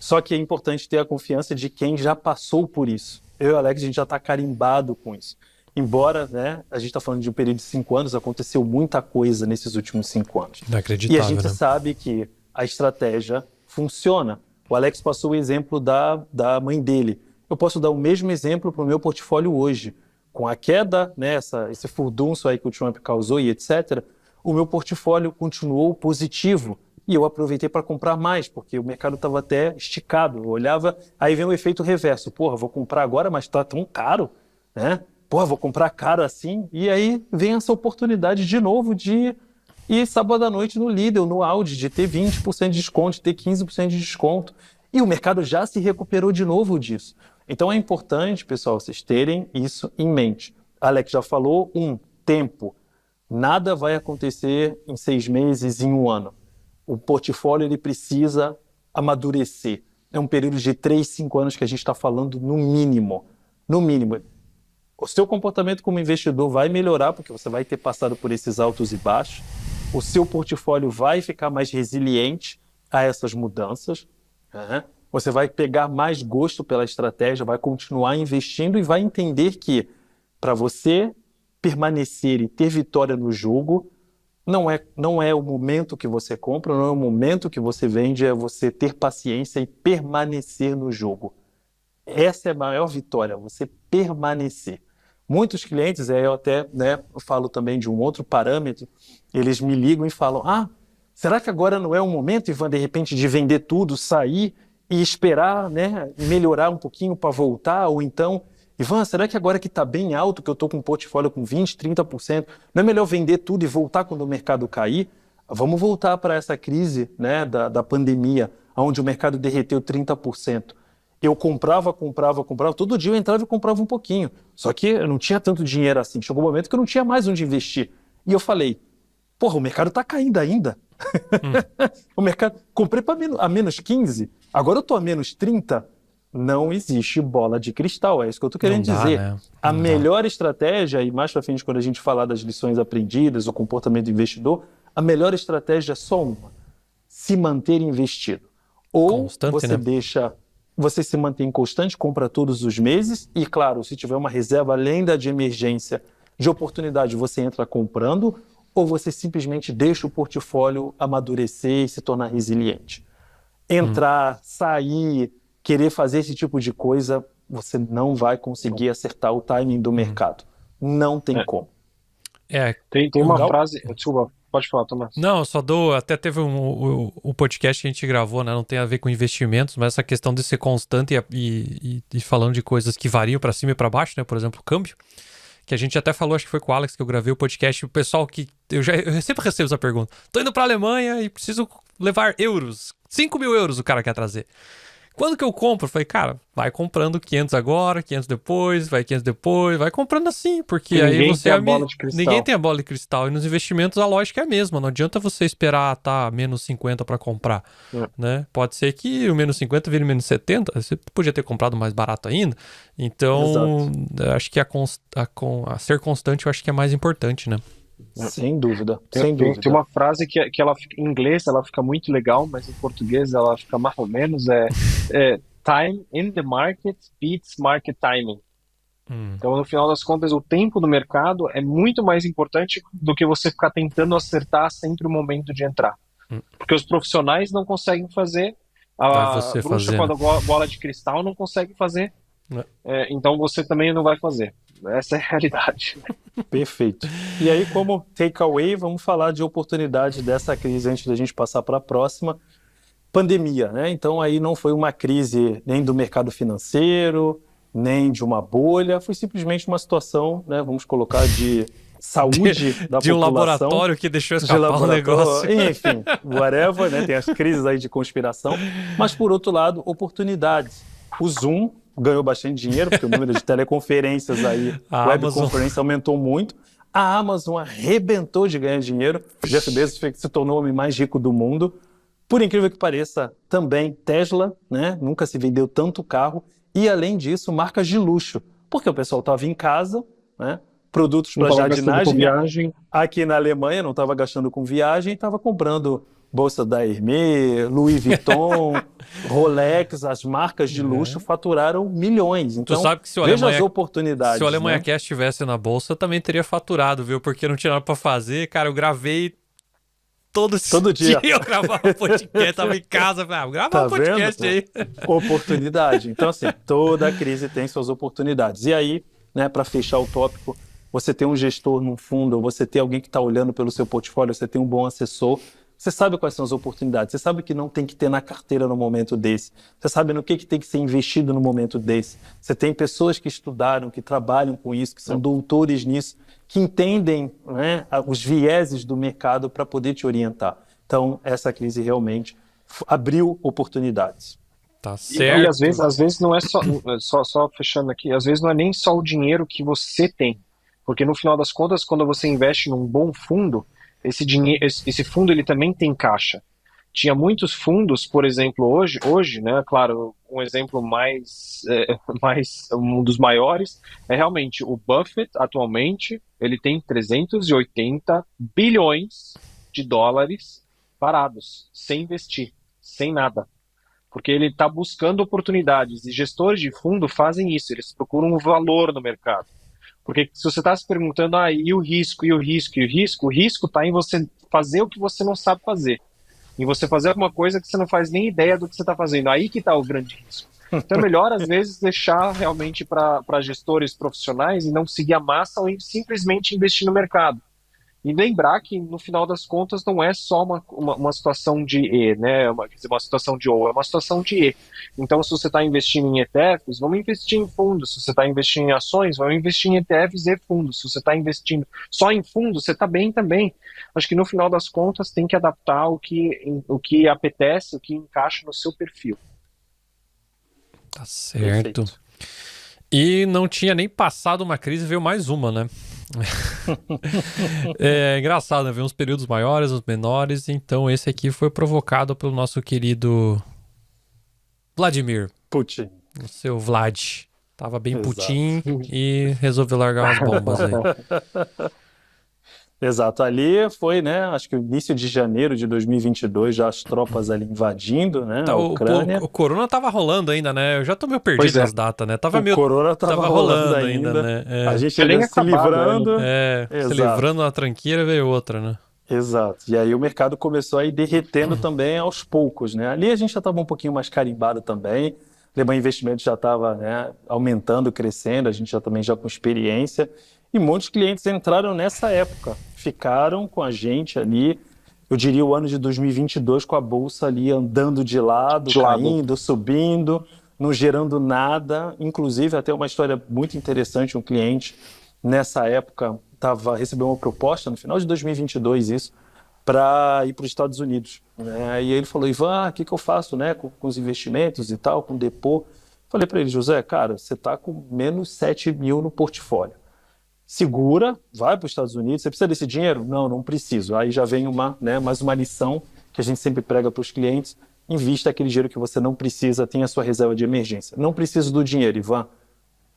só que é importante ter a confiança de quem já passou por isso. Eu e o Alex, a gente já está carimbado com isso. Embora, né, a gente está falando de um período de 5 anos, aconteceu muita coisa nesses últimos 5 anos. Inacreditável, e a gente sabe que a estratégia funciona. O Alex passou o exemplo da mãe dele. Eu posso dar o mesmo exemplo para o meu portfólio hoje. Com a queda, né, esse furdunço aí que o Trump causou e etc., o meu portfólio continuou positivo. E eu aproveitei para comprar mais, porque o mercado estava até esticado. Eu olhava, aí vem o efeito reverso. Porra, vou comprar agora, mas está tão caro, né? Porra, vou comprar caro assim. E aí vem essa oportunidade de novo de ir sábado à noite no Lidl, no Aldi, de ter 20% de desconto, de ter 15% de desconto. E o mercado já se recuperou de novo disso. Então é importante, pessoal, vocês terem isso em mente. Alex já falou, tempo. Nada vai acontecer em 6 meses, em 1 ano. O portfólio ele precisa amadurecer. É um período de 3, 5 anos que a gente está falando no mínimo. No mínimo. O seu comportamento como investidor vai melhorar, porque você vai ter passado por esses altos e baixos. O seu portfólio vai ficar mais resiliente a essas mudanças. Você vai pegar mais gosto pela estratégia, vai continuar investindo e vai entender que para você permanecer e ter vitória no jogo, não é o momento que você compra, não é o momento que você vende, é você ter paciência e permanecer no jogo. Essa é a maior vitória, você permanecer. Muitos clientes, eu até falo também de um outro parâmetro, eles me ligam e falam, será que agora não é o momento, Ivan, de repente, de vender tudo, sair e esperar, né, melhorar um pouquinho para voltar? Ou então, Ivan, será que agora que está bem alto, que eu estou com um portfólio com 20%, 30%, não é melhor vender tudo e voltar quando o mercado cair? Vamos voltar para essa crise, né, da pandemia, onde o mercado derreteu 30%. Eu comprava, todo dia eu entrava e comprava um pouquinho. Só que eu não tinha tanto dinheiro assim. Chegou um momento que eu não tinha mais onde investir. E eu falei, porra, o mercado está caindo ainda. O mercado, comprei a menos 15, agora eu estou a menos 30. Não existe bola de cristal, é isso que eu estou querendo dizer. Né? A melhor estratégia, e mais para frente quando a gente falar das lições aprendidas, o comportamento do investidor, a melhor estratégia é só uma: se manter investido. Ou constante, você né? Você se mantém constante, compra todos os meses e, claro, se tiver uma reserva além da de emergência, de oportunidade, você entra comprando, ou você simplesmente deixa o portfólio amadurecer e se tornar resiliente. Entrar, sair, querer fazer esse tipo de coisa, você não vai conseguir acertar o timing do mercado. Não tem como. Tem uma frase... Desculpa, pode falar, Tomás. Não, só até teve um podcast que a gente gravou, né? Não tem a ver com investimentos, mas essa questão de ser constante e falando de coisas que variam para cima e para baixo, né? Por exemplo, o câmbio. Que a gente até falou, acho que foi com o Alex que eu gravei o podcast. O pessoal que... Eu sempre recebo essa pergunta. Tô indo pra Alemanha e preciso levar euros. 5.000 euros o cara quer trazer. Quando que eu compro? Eu falei, cara, vai comprando 500 agora, 500 depois, vai 500 depois, vai comprando assim, porque aí você... Ninguém tem a bola de cristal. E nos investimentos a lógica é a mesma. Não adianta você esperar tá menos 50 para comprar, né? Pode ser que o menos 50 vire menos 70, você podia ter comprado mais barato ainda. Então, acho que a ser constante eu acho que é mais importante, né? Sem dúvida, tem uma frase que ela em inglês ela fica muito legal, mas em português ela fica mais ou menos, time in the market beats market timing. Então, no final das contas, o tempo do mercado é muito mais importante do que você ficar tentando acertar sempre o momento de entrar. Porque os profissionais não conseguem fazer, a bruxa com a bola de cristal não consegue fazer, então você também não vai fazer. Essa é a realidade. Perfeito. E aí, como takeaway, vamos falar de oportunidade dessa crise antes da gente passar para a próxima. Pandemia, né? Então aí não foi uma crise nem do mercado financeiro, nem de uma bolha, foi simplesmente uma situação, né, vamos colocar, de saúde da de um população. laboratório que deixou escapar o negócio. Enfim, whatever, né? Tem as crises aí de conspiração. Mas, por outro lado, oportunidades. O Zoom ganhou bastante dinheiro, porque o número de teleconferências aí, webconferência aumentou muito. A Amazon arrebentou de ganhar dinheiro. O Jeff Bezos se tornou o homem mais rico do mundo. Por incrível que pareça, também Tesla, né? Nunca se vendeu tanto carro. E, além disso, marcas de luxo. Porque o pessoal estava em casa, né? Produtos para jardinagem. Aqui na Alemanha não estava gastando com viagem, estava comprando bolsa da Hermès, Louis Vuitton, Rolex. As marcas de luxo faturaram milhões. Então, tu sabe que veja as oportunidades. Se o Alemanha Cast estivesse na bolsa, eu também teria faturado, viu? Porque não tinha nada para fazer. Cara, eu gravei todo dia. Eu gravava podcast, tava em casa, grava um podcast aí. Oportunidade. Então, assim, toda crise tem suas oportunidades. E aí, né, para fechar o tópico, você tem um gestor num fundo, você tem alguém que está olhando pelo seu portfólio, você tem um bom assessor, você sabe quais são as oportunidades, você sabe o que não tem que ter na carteira no momento desse, você sabe no que tem que ser investido no momento desse. Você tem pessoas que estudaram, que trabalham com isso, que são doutores nisso, que entendem, né, os vieses do mercado para poder te orientar. Então, essa crise realmente abriu oportunidades. Tá certo. E às vezes não é só fechando aqui, às vezes não é nem só o dinheiro que você tem. Porque no final das contas, quando você investe num bom fundo, esse fundo ele também tem caixa. Tinha muitos fundos, por exemplo, hoje, né, claro, um exemplo mais um dos maiores é realmente o Buffett. Atualmente ele tem 380 bilhões de dólares parados, sem investir, sem nada. Porque ele está buscando oportunidades, e gestores de fundo fazem isso, eles procuram um valor no mercado. Porque se você está se perguntando, e o risco? O risco está em você fazer o que você não sabe fazer. Em você fazer alguma coisa que você não faz nem ideia do que você está fazendo. Aí que está o grande risco. Então é melhor, às vezes, deixar realmente para gestores profissionais e não seguir a massa ou simplesmente investir no mercado. E lembrar que, no final das contas, não é só uma situação de E, né? Uma situação de O, é uma situação de E. Então, se você está investindo em ETFs, vamos investir em fundos. Se você está investindo em ações, vamos investir em ETFs e fundos. Se você está investindo só em fundos, você está bem também. Acho que, no final das contas, tem que adaptar o que apetece, o que encaixa no seu perfil. Tá certo. Perfeito. E não tinha nem passado uma crise, veio mais uma, né? É engraçado, né? Ver uns períodos maiores, uns menores. Então esse aqui foi provocado pelo nosso querido Vladimir Putin. O seu Vlad. Tava bem Putin e resolveu largar umas bombas aí. Exato, ali foi, né, acho que o início de janeiro de 2022, já as tropas ali invadindo, né, a Ucrânia. O Corona tava rolando ainda, né, eu já tô meio perdido nas datas, né, Corona tava rolando ainda, né. A gente ainda se livrando. Se livrando na tranqueira, veio outra, né. Exato, e aí o mercado começou a ir derretendo também aos poucos, né, ali a gente já tava um pouquinho mais carimbado também, Alemanha Investimentos já estava, né, aumentando, crescendo, a gente já também com experiência. E muitos clientes entraram nessa época, ficaram com a gente ali, eu diria o ano de 2022, com a bolsa ali andando de lado, caindo, subindo, não gerando nada. Inclusive, até uma história muito interessante, um cliente nessa época recebeu uma proposta, no final de 2022 isso, para ir para os Estados Unidos. Né? E ele falou, Ivan, o que eu faço, né, com os investimentos e tal, com o depô? Falei para ele, José, cara, você está com menos 7 mil no portfólio. Segura, vai para os Estados Unidos, você precisa desse dinheiro? Não preciso. Aí já vem mais uma lição que a gente sempre prega para os clientes, invista aquele dinheiro que você não precisa, tenha a sua reserva de emergência. Não preciso do dinheiro, Ivan.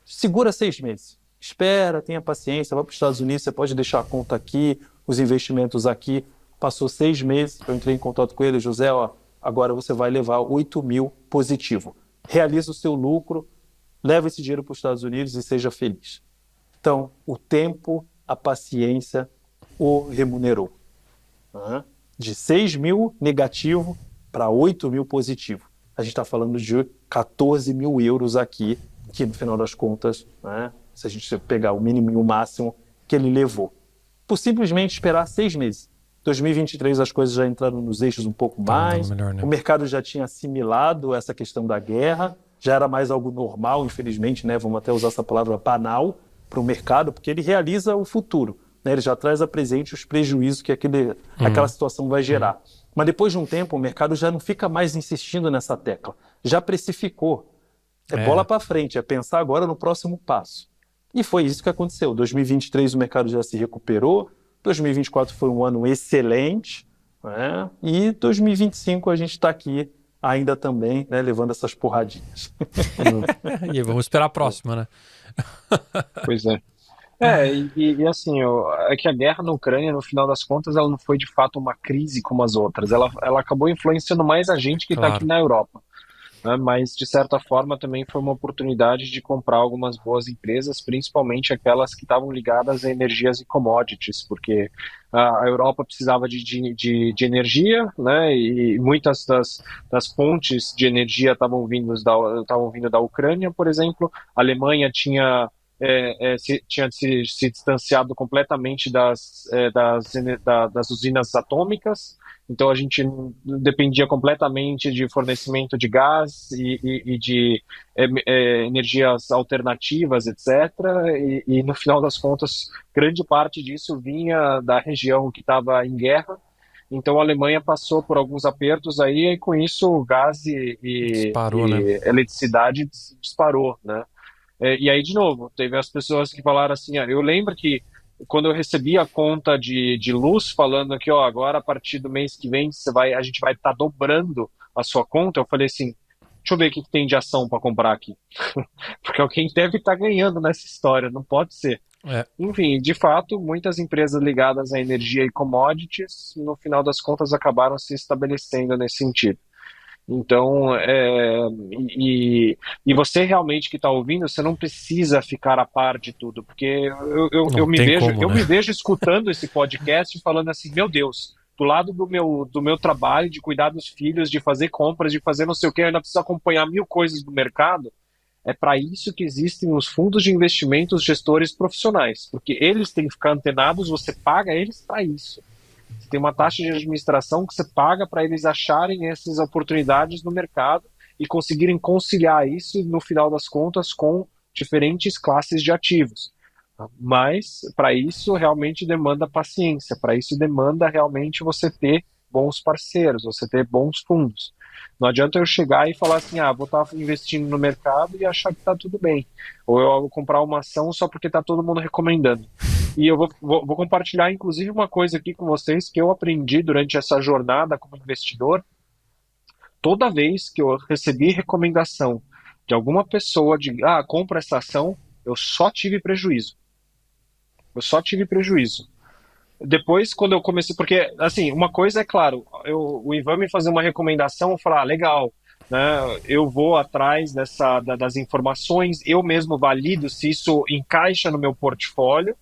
Segura 6 meses, espera, tenha paciência, vai para os Estados Unidos, você pode deixar a conta aqui, os investimentos aqui. Passou 6 meses, eu entrei em contato com ele, José, agora você vai levar 8 mil positivo. Realiza o seu lucro, leva esse dinheiro para os Estados Unidos e seja feliz. Então, o tempo, a paciência o remunerou. De 6 mil negativo para 8 mil positivo. A gente está falando de 14 mil euros aqui, que no final das contas, né, se a gente pegar o mínimo e o máximo que ele levou. Por simplesmente esperar 6 meses. 2023 as coisas já entraram nos eixos um pouco mais, melhor, né? O mercado já tinha assimilado essa questão da guerra, já era mais algo normal, infelizmente, né? Vamos até usar essa palavra banal, para o mercado, porque ele realiza o futuro. né? Ele já traz a presente os prejuízos que aquela situação vai gerar. Mas depois de um tempo, o mercado já não fica mais insistindo nessa tecla. Já precificou. É bola para frente, é pensar agora no próximo passo. E foi isso que aconteceu. 2023 o mercado já se recuperou, 2024 foi um ano excelente, né? E 2025 a gente está aqui ainda também, né, levando essas porradinhas. E vamos esperar a próxima, né? Pois é. E assim, é que a guerra na Ucrânia, no final das contas, ela não foi de fato uma crise como as outras. Ela acabou influenciando mais a gente que está aqui na Europa, né? Mas, de certa forma, também foi uma oportunidade de comprar algumas boas empresas, principalmente aquelas que estavam ligadas a energias e commodities, porque a Europa precisava de energia, né? E muitas das fontes de energia estavam vindo da Ucrânia, por exemplo. A Alemanha tinha se distanciado completamente das usinas atômicas, então a gente dependia completamente de fornecimento de gás e de energias alternativas, etc. E no final das contas, grande parte disso vinha da região que estava em guerra. Então a Alemanha passou por alguns apertos aí, e com isso o gás Disparou, né? eletricidade disparou, né? E aí, de novo, teve as pessoas que falaram assim, eu lembro que quando eu recebi a conta de luz falando que, agora a partir do mês que vem a gente vai estar dobrando a sua conta, eu falei assim, deixa eu ver o que tem de ação para comprar aqui. Porque alguém deve estar ganhando nessa história, não pode ser. Enfim, de fato, muitas empresas ligadas à energia e commodities, no final das contas, acabaram se estabelecendo nesse sentido. Então, e você realmente que está ouvindo, você não precisa ficar a par de tudo, porque eu me vejo escutando esse podcast e falando assim, meu Deus, do lado do meu trabalho, de cuidar dos filhos, de fazer compras, de fazer não sei o que, eu ainda preciso acompanhar 1000 coisas do mercado. É para isso que existem os fundos de investimentos gestores profissionais, porque eles têm que ficar antenados, você paga eles para isso. Você tem uma taxa de administração que você paga para eles acharem essas oportunidades no mercado e conseguirem conciliar isso, no final das contas, com diferentes classes de ativos. Mas, para isso, realmente demanda paciência. Para isso, demanda realmente você ter bons parceiros, você ter bons fundos. Não adianta eu chegar e falar assim, vou estar investindo no mercado e achar que está tudo bem. Ou eu vou comprar uma ação só porque está todo mundo recomendando. E eu vou compartilhar, inclusive, uma coisa aqui com vocês que eu aprendi durante essa jornada como investidor. Toda vez que eu recebi recomendação de alguma pessoa de, compra essa ação, eu só tive prejuízo. Depois, quando eu comecei, porque, assim, uma coisa é claro, o Ivan me fazer uma recomendação, eu falar, legal, né, eu vou atrás das informações, eu mesmo valido se isso encaixa no meu portfólio,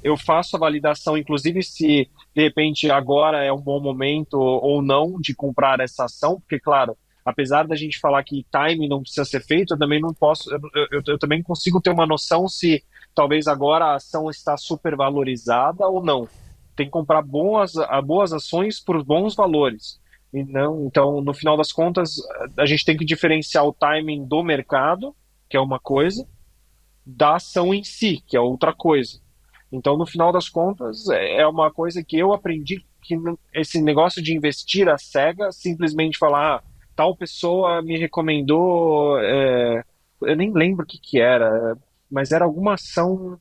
eu faço a validação, inclusive se, de repente, agora é um bom momento ou não de comprar essa ação, porque, claro, apesar da gente falar que time não precisa ser feito, eu também não posso, eu também consigo ter uma noção se talvez agora a ação está supervalorizada ou não. Tem que comprar boas ações por bons valores. E não, então, no final das contas, a gente tem que diferenciar o timing do mercado, que é uma coisa, da ação em si, que é outra coisa. Então, no final das contas, é uma coisa que eu aprendi, que esse negócio de investir à cega, simplesmente falar, tal pessoa me recomendou, eu nem lembro o que era, mas era alguma ação.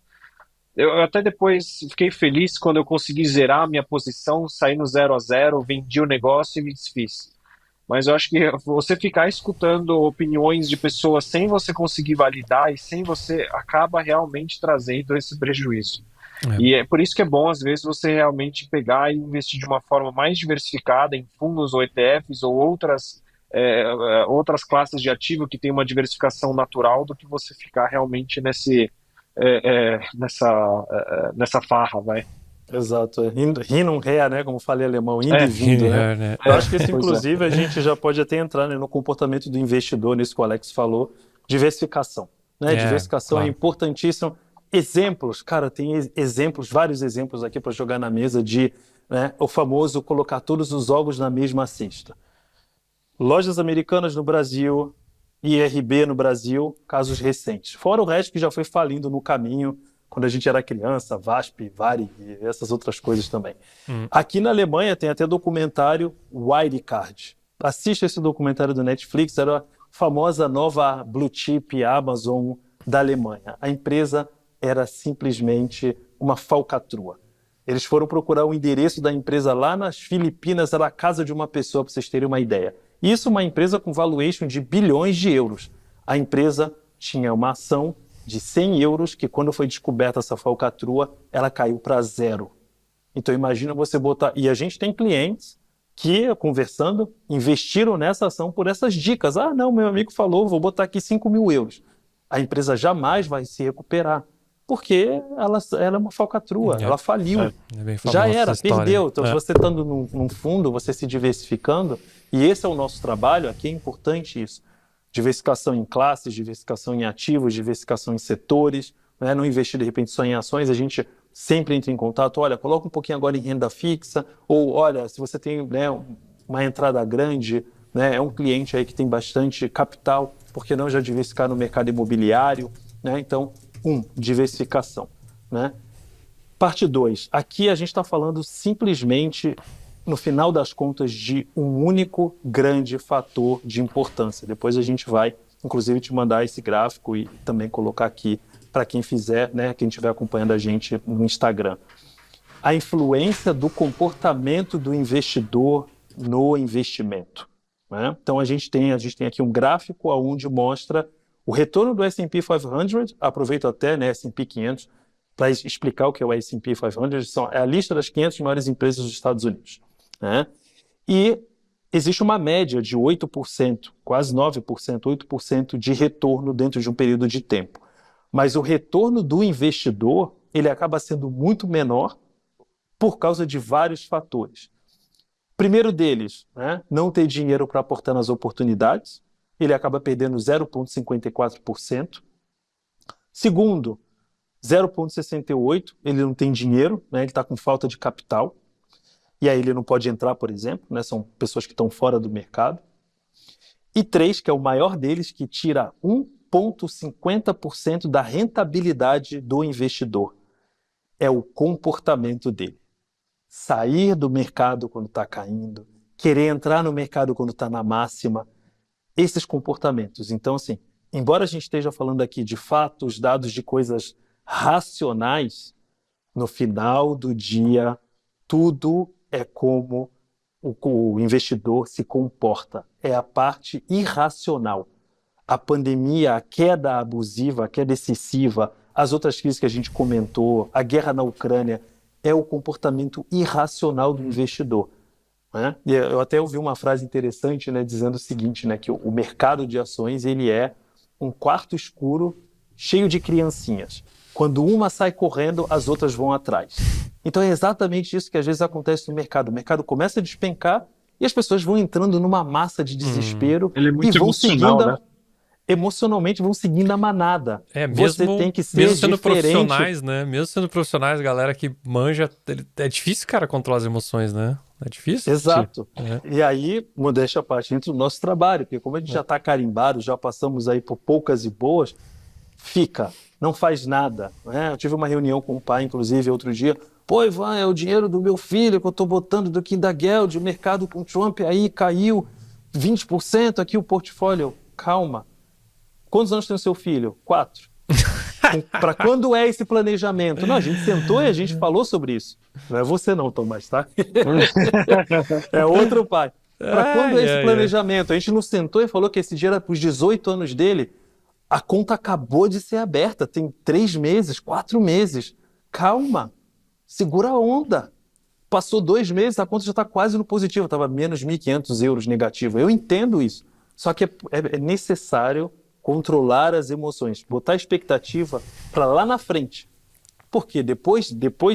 Eu até depois fiquei feliz quando eu consegui zerar a minha posição, sair no 0-0, vendi o negócio e me desfiz. Mas eu acho que você ficar escutando opiniões de pessoas sem você conseguir validar e sem você acaba realmente trazendo esse prejuízo. E é por isso que é bom, às vezes, você realmente pegar e investir de uma forma mais diversificada em fundos ou ETFs ou outras classes de ativo que tem uma diversificação natural do que você ficar realmente nessa farra, vai. Exato, hin und her, né, como falei alemão, indo e vindo, né? Eu acho que isso, inclusive, a gente já pode até entrar, né, no comportamento do investidor, nisso que o Alex falou, diversificação, né? Diversificação claro. É importantíssimo. Exemplos, cara, tem exemplos, vários exemplos aqui para jogar na mesa de, né, o famoso colocar todos os ovos na mesma cesta. Lojas Americanas no Brasil, IRB no Brasil, casos recentes. Fora o resto que já foi falindo no caminho, quando a gente era criança, VASP, VARI e essas outras coisas também. Aqui na Alemanha tem até documentário Wirecard. Assista esse documentário do Netflix, era a famosa nova Blue Chip Amazon da Alemanha. A empresa era simplesmente uma falcatrua. Eles foram procurar o endereço da empresa lá nas Filipinas, era a casa de uma pessoa, para vocês terem uma ideia. Isso uma empresa com valuation de bilhões de euros. A empresa tinha uma ação de 100 euros, que quando foi descoberta essa falcatrua, ela caiu para 0. Então imagina você botar... E a gente tem clientes que, conversando, investiram nessa ação por essas dicas. Ah, não, meu amigo falou, vou botar aqui 5 mil euros. A empresa jamais vai se recuperar, porque ela é uma falcatrua, ela faliu. Já era, perdeu. Então, se você estando num fundo, você se diversificando, e esse é o nosso trabalho, aqui é importante isso. Diversificação em classes, diversificação em ativos, diversificação em setores, né? Não investir de repente só em ações, a gente sempre entra em contato, olha, coloca um pouquinho agora em renda fixa, ou olha, se você tem, né, uma entrada grande, né, é um cliente aí que tem bastante capital, por que não já diversificar no mercado imobiliário, né? Então, diversificação, né? Parte 2, aqui a gente está falando simplesmente, no final das contas, de um único grande fator de importância. Depois a gente vai, inclusive, te mandar esse gráfico e também colocar aqui para quem fizer, né, quem estiver acompanhando a gente no Instagram. A influência do comportamento do investidor no investimento, né? Então a gente tem aqui um gráfico onde mostra o retorno do S&P 500, aproveito até, né, S&P 500, para explicar o que é o S&P 500, é a lista das 500 maiores empresas dos Estados Unidos, né? E existe uma média de 8%, quase 9%, 8% de retorno dentro de um período de tempo. Mas o retorno do investidor, ele acaba sendo muito menor por causa de vários fatores. Primeiro deles, né, não ter dinheiro para aportar nas oportunidades, ele acaba perdendo 0,54%. Segundo, 0,68%, ele não tem dinheiro, né, ele está com falta de capital, e aí ele não pode entrar, por exemplo, né, são pessoas que estão fora do mercado. E 3, que é o maior deles, que tira 1,50% da rentabilidade do investidor. É o comportamento dele. Sair do mercado quando está caindo, querer entrar no mercado quando está na máxima, esses comportamentos. Então, assim, embora a gente esteja falando aqui de fatos, dados de coisas racionais, no final do dia, tudo é como o investidor se comporta. É a parte irracional. A pandemia, a queda abusiva, a queda excessiva, as outras crises que a gente comentou, a guerra na Ucrânia, é o comportamento irracional do investidor, né? E eu até ouvi uma frase interessante, né, dizendo o seguinte, né, que o mercado de ações ele é um quarto escuro cheio de criancinhas. Quando uma sai correndo, as outras vão atrás. Então é exatamente isso que às vezes acontece no mercado. O mercado começa a despencar e as pessoas vão entrando numa massa de desespero Ele é muito e vão emocional, seguindo, né? Emocionalmente vão seguindo a manada. Mesmo, você tem que ser mesmo sendo diferente. profissionais, né? Mesmo sendo profissionais, a galera que manja, é difícil, cara, controlar as emoções, né? É difícil. Exato. É. E aí, modéstia à parte, entra o nosso trabalho, porque como a gente já está carimbado, já passamos aí por poucas e boas, fica, não faz nada, né? Eu tive uma reunião com o pai, inclusive, outro dia. Pô, Ivan, é o dinheiro do meu filho que eu estou botando do Kindageld, o mercado com Trump aí caiu 20% aqui o portfólio. Calma. Quantos anos tem o seu filho? 4. Para quando é esse planejamento? Não, a gente sentou e a gente falou sobre isso. Não é você não, Tomás, tá? É outro pai. Para quando é esse planejamento? A gente não sentou e falou que esse dia era para os 18 anos dele. A conta acabou de ser aberta. Tem 3 meses, 4 meses. Calma. Segura a onda. Passou 2 meses, a conta já está quase no positivo. Estava menos 1.500 euros negativo. Eu entendo isso. Só que é necessário controlar as emoções, botar a expectativa para lá na frente. Porque depois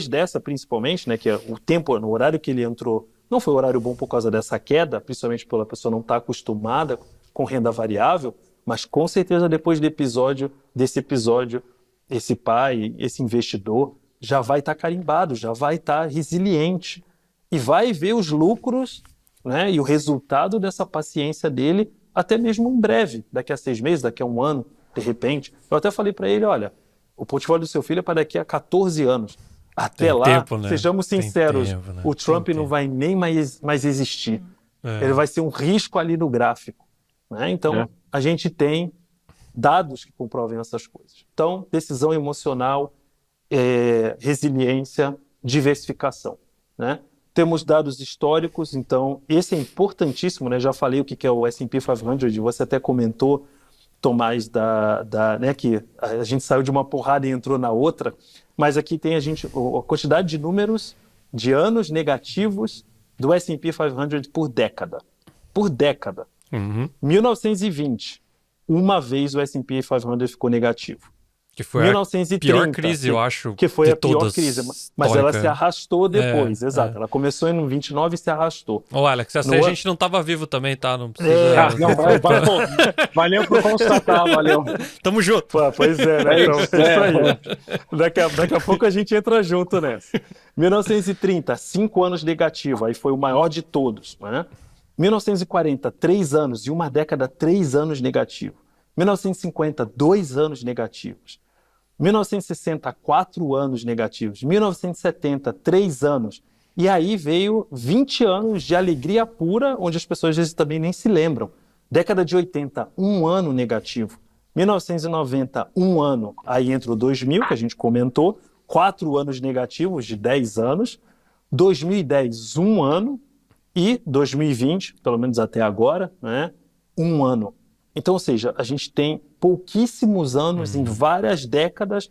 dessa, principalmente, né, que é o tempo, no horário que ele entrou, não foi um horário bom por causa dessa queda, principalmente pela pessoa não estar acostumada com renda variável, mas com certeza depois desse episódio, esse pai, esse investidor, já vai estar carimbado, já vai estar resiliente e vai ver os lucros, né, e o resultado dessa paciência dele até mesmo em breve, daqui a 6 meses, daqui a 1 ano, de repente. Eu até falei para ele, olha, O portfólio do seu filho é para daqui a 14 anos. Até Tem lá, tempo, né? sejamos Tem sinceros, tempo, né? o Trump Tem não tempo. vai nem mais existir. É. Ele vai ser um risco ali no gráfico, né? Então, a gente tem dados que comprovem essas coisas. Então, decisão emocional, resiliência, diversificação, né? Temos dados históricos, então esse é importantíssimo, né? Já falei o que é o S&P 500, você até comentou, Tomás, né, que a gente saiu de uma porrada e entrou na outra, mas aqui tem a quantidade de números de anos negativos do S&P 500 por década. Por década. 1920, uma vez o S&P 500 ficou negativo. Que foi 1930, a pior crise, eu acho, que foi de a pior todas, crise, mas ela histórica. se arrastou depois, exato. É. Ela começou em 29 e se arrastou. Ô, Alex, essa No a gente não tava vivo também, tá? Não precisa... Valeu por constatar, valeu. Tamo junto. Pô, pois é, né? Então, é isso aí. Daqui a pouco a gente entra junto nessa. 1930, 5 anos negativo, aí foi o maior de todos, né? 1940, 3 anos, e uma década, 3 anos negativo. 1950, 2 anos negativos. 1960, 4 anos negativos. 1970, 3 anos. E aí veio 20 anos de alegria pura, onde as pessoas às vezes também nem se lembram. Década de 80, 1 ano negativo. 1990, 1 ano. Aí entra o 2000, que a gente comentou, 4 anos negativos de 10 anos. 2010, 1 ano. E 2020, pelo menos até agora, né, 1 ano. Então, ou seja, a gente tem pouquíssimos anos em várias décadas.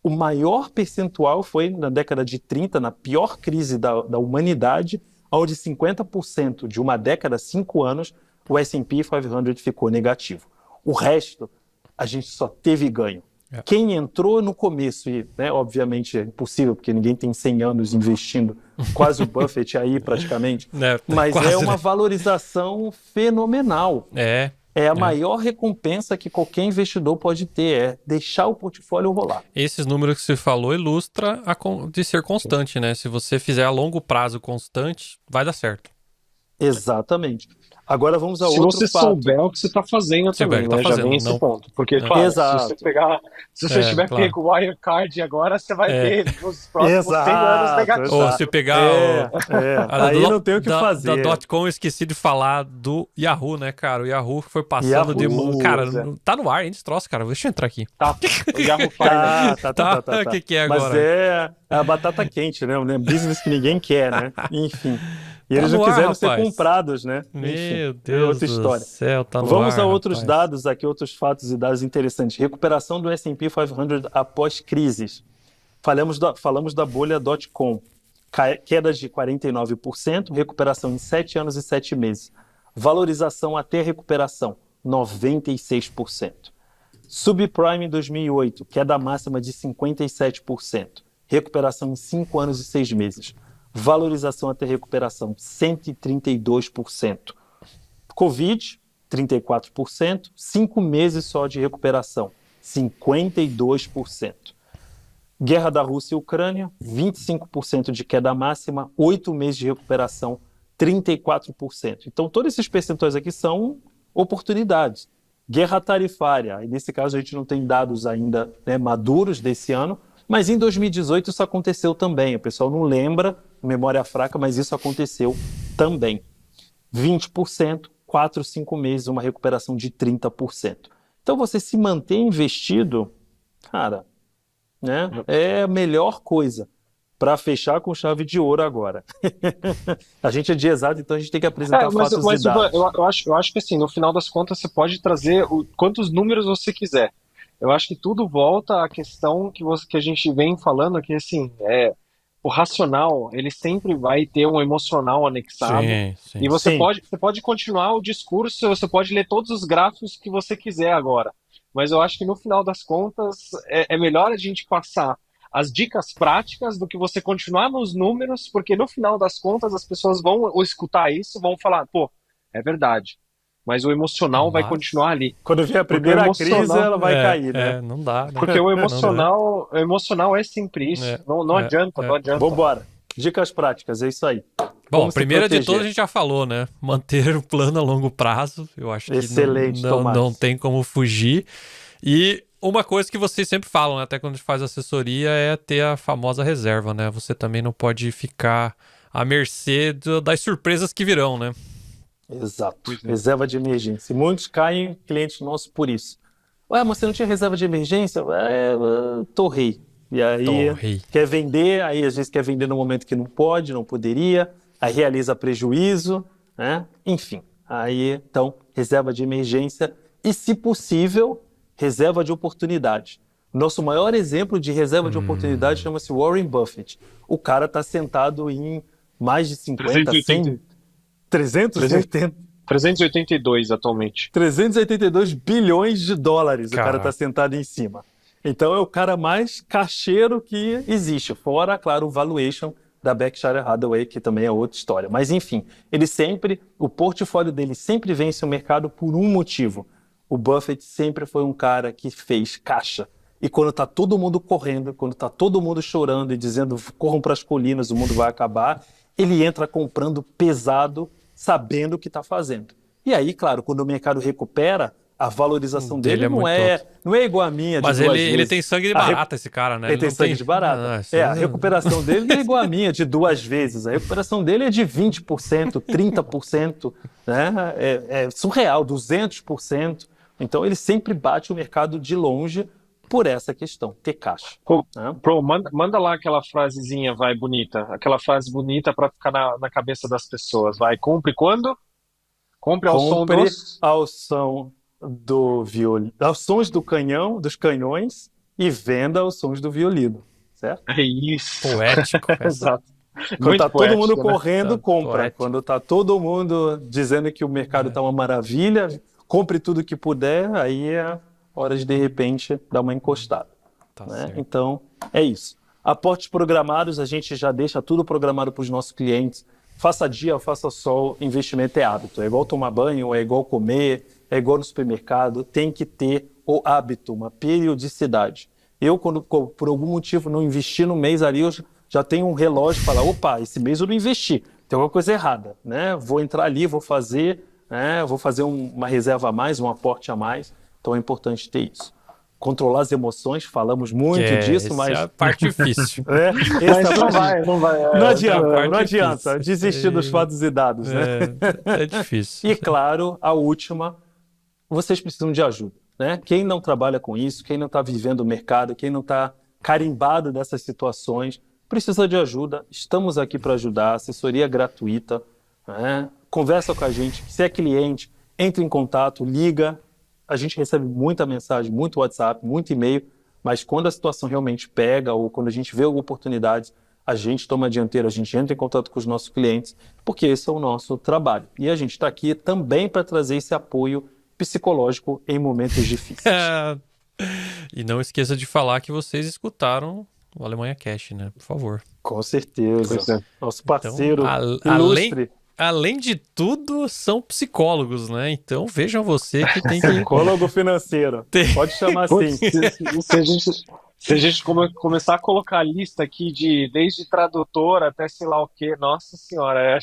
O maior percentual foi na década de 30, na pior crise da humanidade, onde 50% de uma década, 5 anos, o S&P 500 ficou negativo. O resto, a gente só teve ganho. Quem entrou no começo, e né, obviamente é impossível, porque ninguém tem 100 anos investindo, quase o Buffett aí praticamente, mas quase, é uma valorização fenomenal. É a maior recompensa que qualquer investidor pode ter, é deixar o portfólio rolar. Esses números que você falou ilustra de ser constante, né? Se você fizer a longo prazo constante, vai dar certo. Exatamente. Agora vamos a outro fato. Se você souber o que você está fazendo também, né? Já vem esse ponto. Porque, claro, se você tiver pego o Wirecard agora, você vai ver nos próximos 100 anos negativos. Ou se pegar aí não tem o que fazer. Da .com, eu esqueci de falar do Yahoo, né, cara? O Yahoo foi passando de... Cara, tá no ar ainda esse troço, cara. Deixa eu entrar aqui. Tá, o Yahoo Finance. Tá. O que é agora? Mas é a batata quente, né? Um business que ninguém quer, né? Enfim. E eles não quiseram ser comprados, né? Meu Deus do céu, tá no Vamos ar, a outros rapaz. dados aqui, outros fatos e dados interessantes. Recuperação do S&P 500 após crises. Falamos da bolha .com. Quedas de 49%, recuperação em 7 anos e 7 meses. Valorização até recuperação, 96%. Subprime em 2008, queda máxima de 57%. Recuperação em 5 anos e 6 meses. Valorização até recuperação, 132%. Covid, 34%. 5 meses só de recuperação, 52%. Guerra da Rússia e Ucrânia, 25% de queda máxima, 8 meses de recuperação, 34%. Então, todos esses percentuais aqui são oportunidades. Guerra tarifária, nesse caso a gente não tem dados ainda maduros desse ano, mas em 2018 isso aconteceu também. O pessoal não lembra, memória fraca, mas isso aconteceu também. 20%, 4, 5 meses, uma recuperação de 30%. Então você se manter investido, cara, né, é a melhor coisa para fechar com chave de ouro agora. A gente é de exato, então a gente tem que apresentar fatos e dados. Eu acho que assim, no final das contas você pode trazer quantos números você quiser. Eu acho que tudo volta à questão que a gente vem falando, que assim, o racional, ele sempre vai ter um emocional anexado. Sim. E você pode continuar o discurso, você pode ler todos os gráficos que você quiser agora. Mas eu acho que no final das contas é melhor a gente passar as dicas práticas do que você continuar nos números, porque no final das contas as pessoas vão escutar isso, vão falar, pô, é verdade. Mas o emocional vai continuar ali. Quando vier a primeira crise, ela vai cair, né? Não dá, né? Porque o emocional é sempre isso. Não adianta. Vambora. Dicas práticas, é isso aí. Bom, a primeira de todas a gente já falou, né? Manter o plano a longo prazo. Eu acho que excelente, não tem como fugir. E Uma coisa que vocês sempre falam, né, até quando a gente faz assessoria, é ter a famosa reserva, né? Você também não pode ficar à mercê das surpresas que virão, né? Exato. Reserva de emergência. E muitos caem clientes nossos por isso. Ué, mas você não tinha reserva de emergência? Torrei. E aí quer vender, aí às vezes quer vender no momento que não pode, não poderia, aí realiza prejuízo, né? Enfim. Aí, então, reserva de emergência e, se possível, reserva de oportunidade. Nosso maior exemplo de reserva de oportunidade chama-se Warren Buffett. O cara está sentado em mais de 50, 100... 382 atualmente. 382 bilhões de dólares. Caraca. O cara está sentado em cima. Então é o cara mais cacheiro que existe. Fora, claro, o valuation da Berkshire Hathaway, que também é outra história. Mas enfim, o portfólio dele sempre vence o mercado por um motivo. O Buffett sempre foi um cara que fez caixa. E quando está todo mundo correndo, quando está todo mundo chorando e dizendo corram para as colinas, o mundo vai acabar, ele entra comprando pesado, sabendo o que está fazendo. E aí, claro, quando o mercado recupera, a valorização dele não é igual a minha de Mas duas vezes. ele tem sangue de barata, esse cara, né? Ele tem sangue de barata. A recuperação dele não é igual a minha de 2 vezes. A recuperação dele é de 20%, 30%, né? É surreal, 200%. Então ele sempre bate o mercado de longe por essa questão, ter caixa. Manda lá aquela frasezinha, vai, bonita. Aquela frase bonita para ficar na cabeça das pessoas. Vai, compre quando? Compre ao som do violino, aos sons dos canhões e venda aos sons do violino, certo? É isso. Poético. Exato. Quando está todo mundo correndo, né? compra. Poético. Quando está todo mundo dizendo que o mercado está uma maravilha, compre tudo que puder, aí é hora de repente, dar uma encostada. Né? Então, é isso. Aportes programados, a gente já deixa tudo programado para os nossos clientes. Faça dia, faça sol, investimento é hábito. É igual tomar banho, é igual comer, é igual no supermercado. Tem que ter o hábito, uma periodicidade. Eu, quando por algum motivo não investi no mês ali, eu já tenho um relógio e falo, opa, esse mês eu não investi, tem alguma coisa errada, né? Vou entrar ali, vou fazer uma reserva a mais, um aporte a mais. Então é importante ter isso. Controlar as emoções, falamos muito disso, mas... é a parte difícil. Não vai. Não adianta desistir dos fatos e dados, né? É difícil. E claro, a última, vocês precisam de ajuda, né? Quem não trabalha com isso, quem não está vivendo o mercado, quem não está carimbado dessas situações, precisa de ajuda. Estamos aqui para ajudar, assessoria gratuita, né? Conversa com a gente, se é cliente, entre em contato, liga. A gente recebe muita mensagem, muito WhatsApp, muito e-mail, mas quando a situação realmente pega ou quando a gente vê oportunidades, a gente toma a dianteira, a gente entra em contato com os nossos clientes, porque esse é o nosso trabalho. E a gente está aqui também para trazer esse apoio psicológico em momentos difíceis. E não esqueça de falar que vocês escutaram o Alemanha Cash, né? Por favor. Com certeza. Nosso parceiro então, ilustre. Além de tudo, são psicólogos, né? Então vejam você que tem que... Psicólogo financeiro. Pode chamar assim. Se a gente começar a colocar a lista aqui desde tradutor até sei lá o quê, nossa senhora,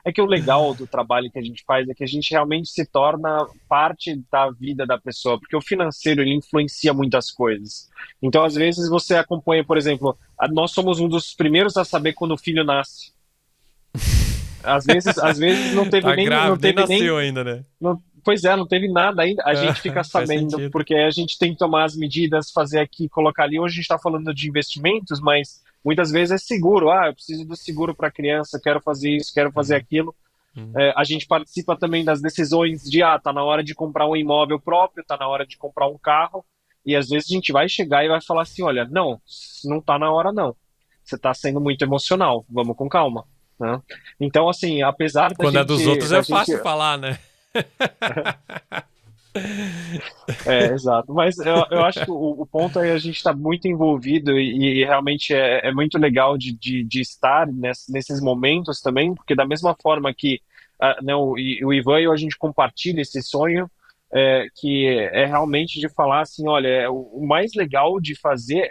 é que o legal do trabalho que a gente faz é que a gente realmente se torna parte da vida da pessoa, porque o financeiro ele influencia muitas coisas. Então, às vezes você acompanha, por exemplo, nós somos um dos primeiros a saber quando o filho nasce. Às vezes não teve nem nasceu ainda, né? Pois é, não teve nada ainda. A gente fica sabendo, porque a gente tem que tomar as medidas, fazer aqui, colocar ali. Hoje a gente está falando de investimentos, mas muitas vezes é seguro. Eu preciso do seguro para criança, quero fazer isso, quero fazer aquilo. A gente participa também das decisões de, tá na hora de comprar um imóvel próprio, tá na hora de comprar um carro. E às vezes a gente vai chegar e vai falar assim, olha, não tá na hora não. Você está sendo muito emocional, vamos com calma. Né? Então, assim, apesar da Quando é dos outros é fácil falar, né? Exato. Mas eu acho que o ponto é a gente estar muito envolvido e realmente é muito legal de estar nesses momentos também, porque da mesma forma que o Ivan e eu, a gente compartilha esse sonho, que é realmente de falar assim, olha, o mais legal de fazer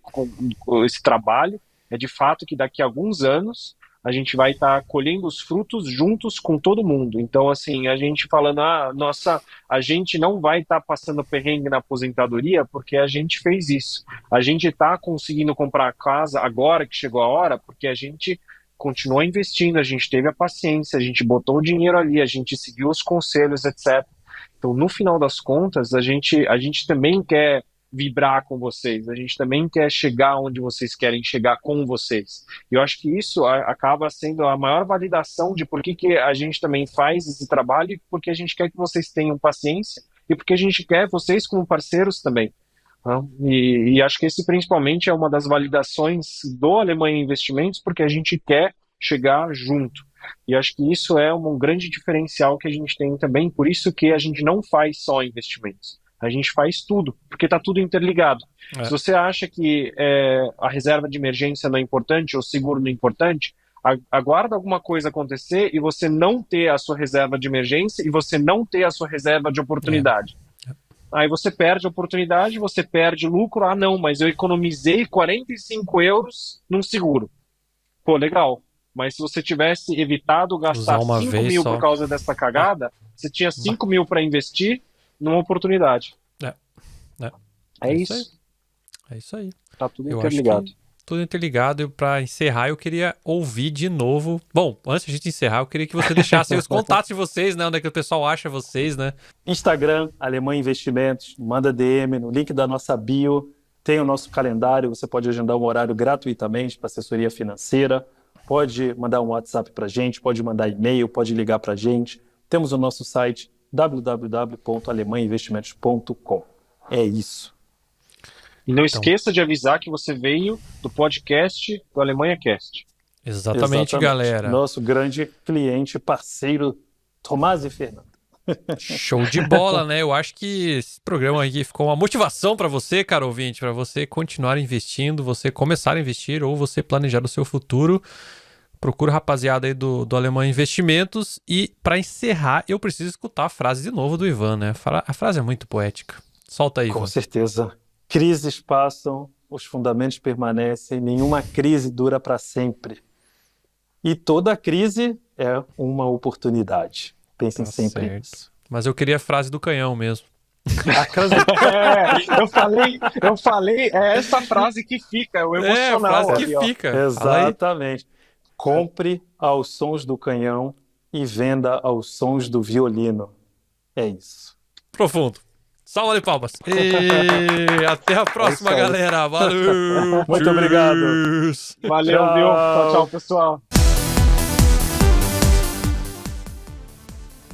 com esse trabalho é de fato que daqui a alguns anos a gente vai estar colhendo os frutos juntos com todo mundo. Então, assim, a gente falando, a gente não vai estar passando perrengue na aposentadoria porque a gente fez isso. A gente está conseguindo comprar a casa agora que chegou a hora porque a gente continuou investindo, a gente teve a paciência, a gente botou o dinheiro ali, a gente seguiu os conselhos, etc. Então, no final das contas, a gente também quer vibrar com vocês, a gente também quer chegar onde vocês querem chegar com vocês. E eu acho que isso acaba sendo a maior validação de por que a gente também faz esse trabalho, porque a gente quer que vocês tenham paciência e porque a gente quer vocês como parceiros também. Tá? E acho que esse principalmente é uma das validações do Alemanha Investimentos, porque a gente quer chegar junto. E acho que isso é um grande diferencial que a gente tem também, por isso que a gente não faz só investimentos. A gente faz tudo, porque está tudo interligado. Se você acha que a reserva de emergência não é importante, ou o seguro não é importante, aguarda alguma coisa acontecer e você não ter a sua reserva de emergência e você não ter a sua reserva de oportunidade. Aí você perde a oportunidade, você perde lucro. Ah, não, mas eu economizei 45 euros num seguro. Pô, legal. Mas se você tivesse evitado gastar 5 mil por causa dessa cagada, você tinha 5 mil para investir numa oportunidade. É isso. É isso aí. Tá tudo interligado. Tudo interligado. E para encerrar, eu queria ouvir de novo. Bom, antes de a gente encerrar, eu queria que você deixasse os contatos de vocês, né? Onde é que o pessoal acha vocês, né? Instagram, Alemanha Investimentos, manda DM no link da nossa bio. Tem o nosso calendário, você pode agendar um horário gratuitamente para assessoria financeira. Pode mandar um WhatsApp para a gente, pode mandar e-mail, pode ligar para a gente. Temos o nosso site www.alemanhainvestimentos.com. É isso. E não esqueça de avisar que você veio do podcast do Alemanha Cast. Exatamente, galera. Nosso grande cliente, parceiro, Tomás e Fernando. Show de bola, né? Eu acho que esse programa aqui ficou uma motivação para você, caro ouvinte, para você continuar investindo, você começar a investir ou você planejar o seu futuro. Procura a rapaziada aí do Alemanha Investimentos. E para encerrar, eu preciso escutar a frase de novo do Ivan, né? A frase é muito poética. Solta aí, Ivan. Com certeza. Crises passam, os fundamentos permanecem, nenhuma crise dura para sempre. E toda crise é uma oportunidade. Pensem sempre nisso. Mas eu queria a frase do canhão mesmo. Eu falei, é essa frase que fica, é o emocional. É a frase que fica. Exatamente. Compre aos sons do canhão e venda aos sons do violino. É isso. Profundo. Salva de palmas. E até a próxima, galera. Valeu. Muito obrigado. Valeu, tchau, pessoal.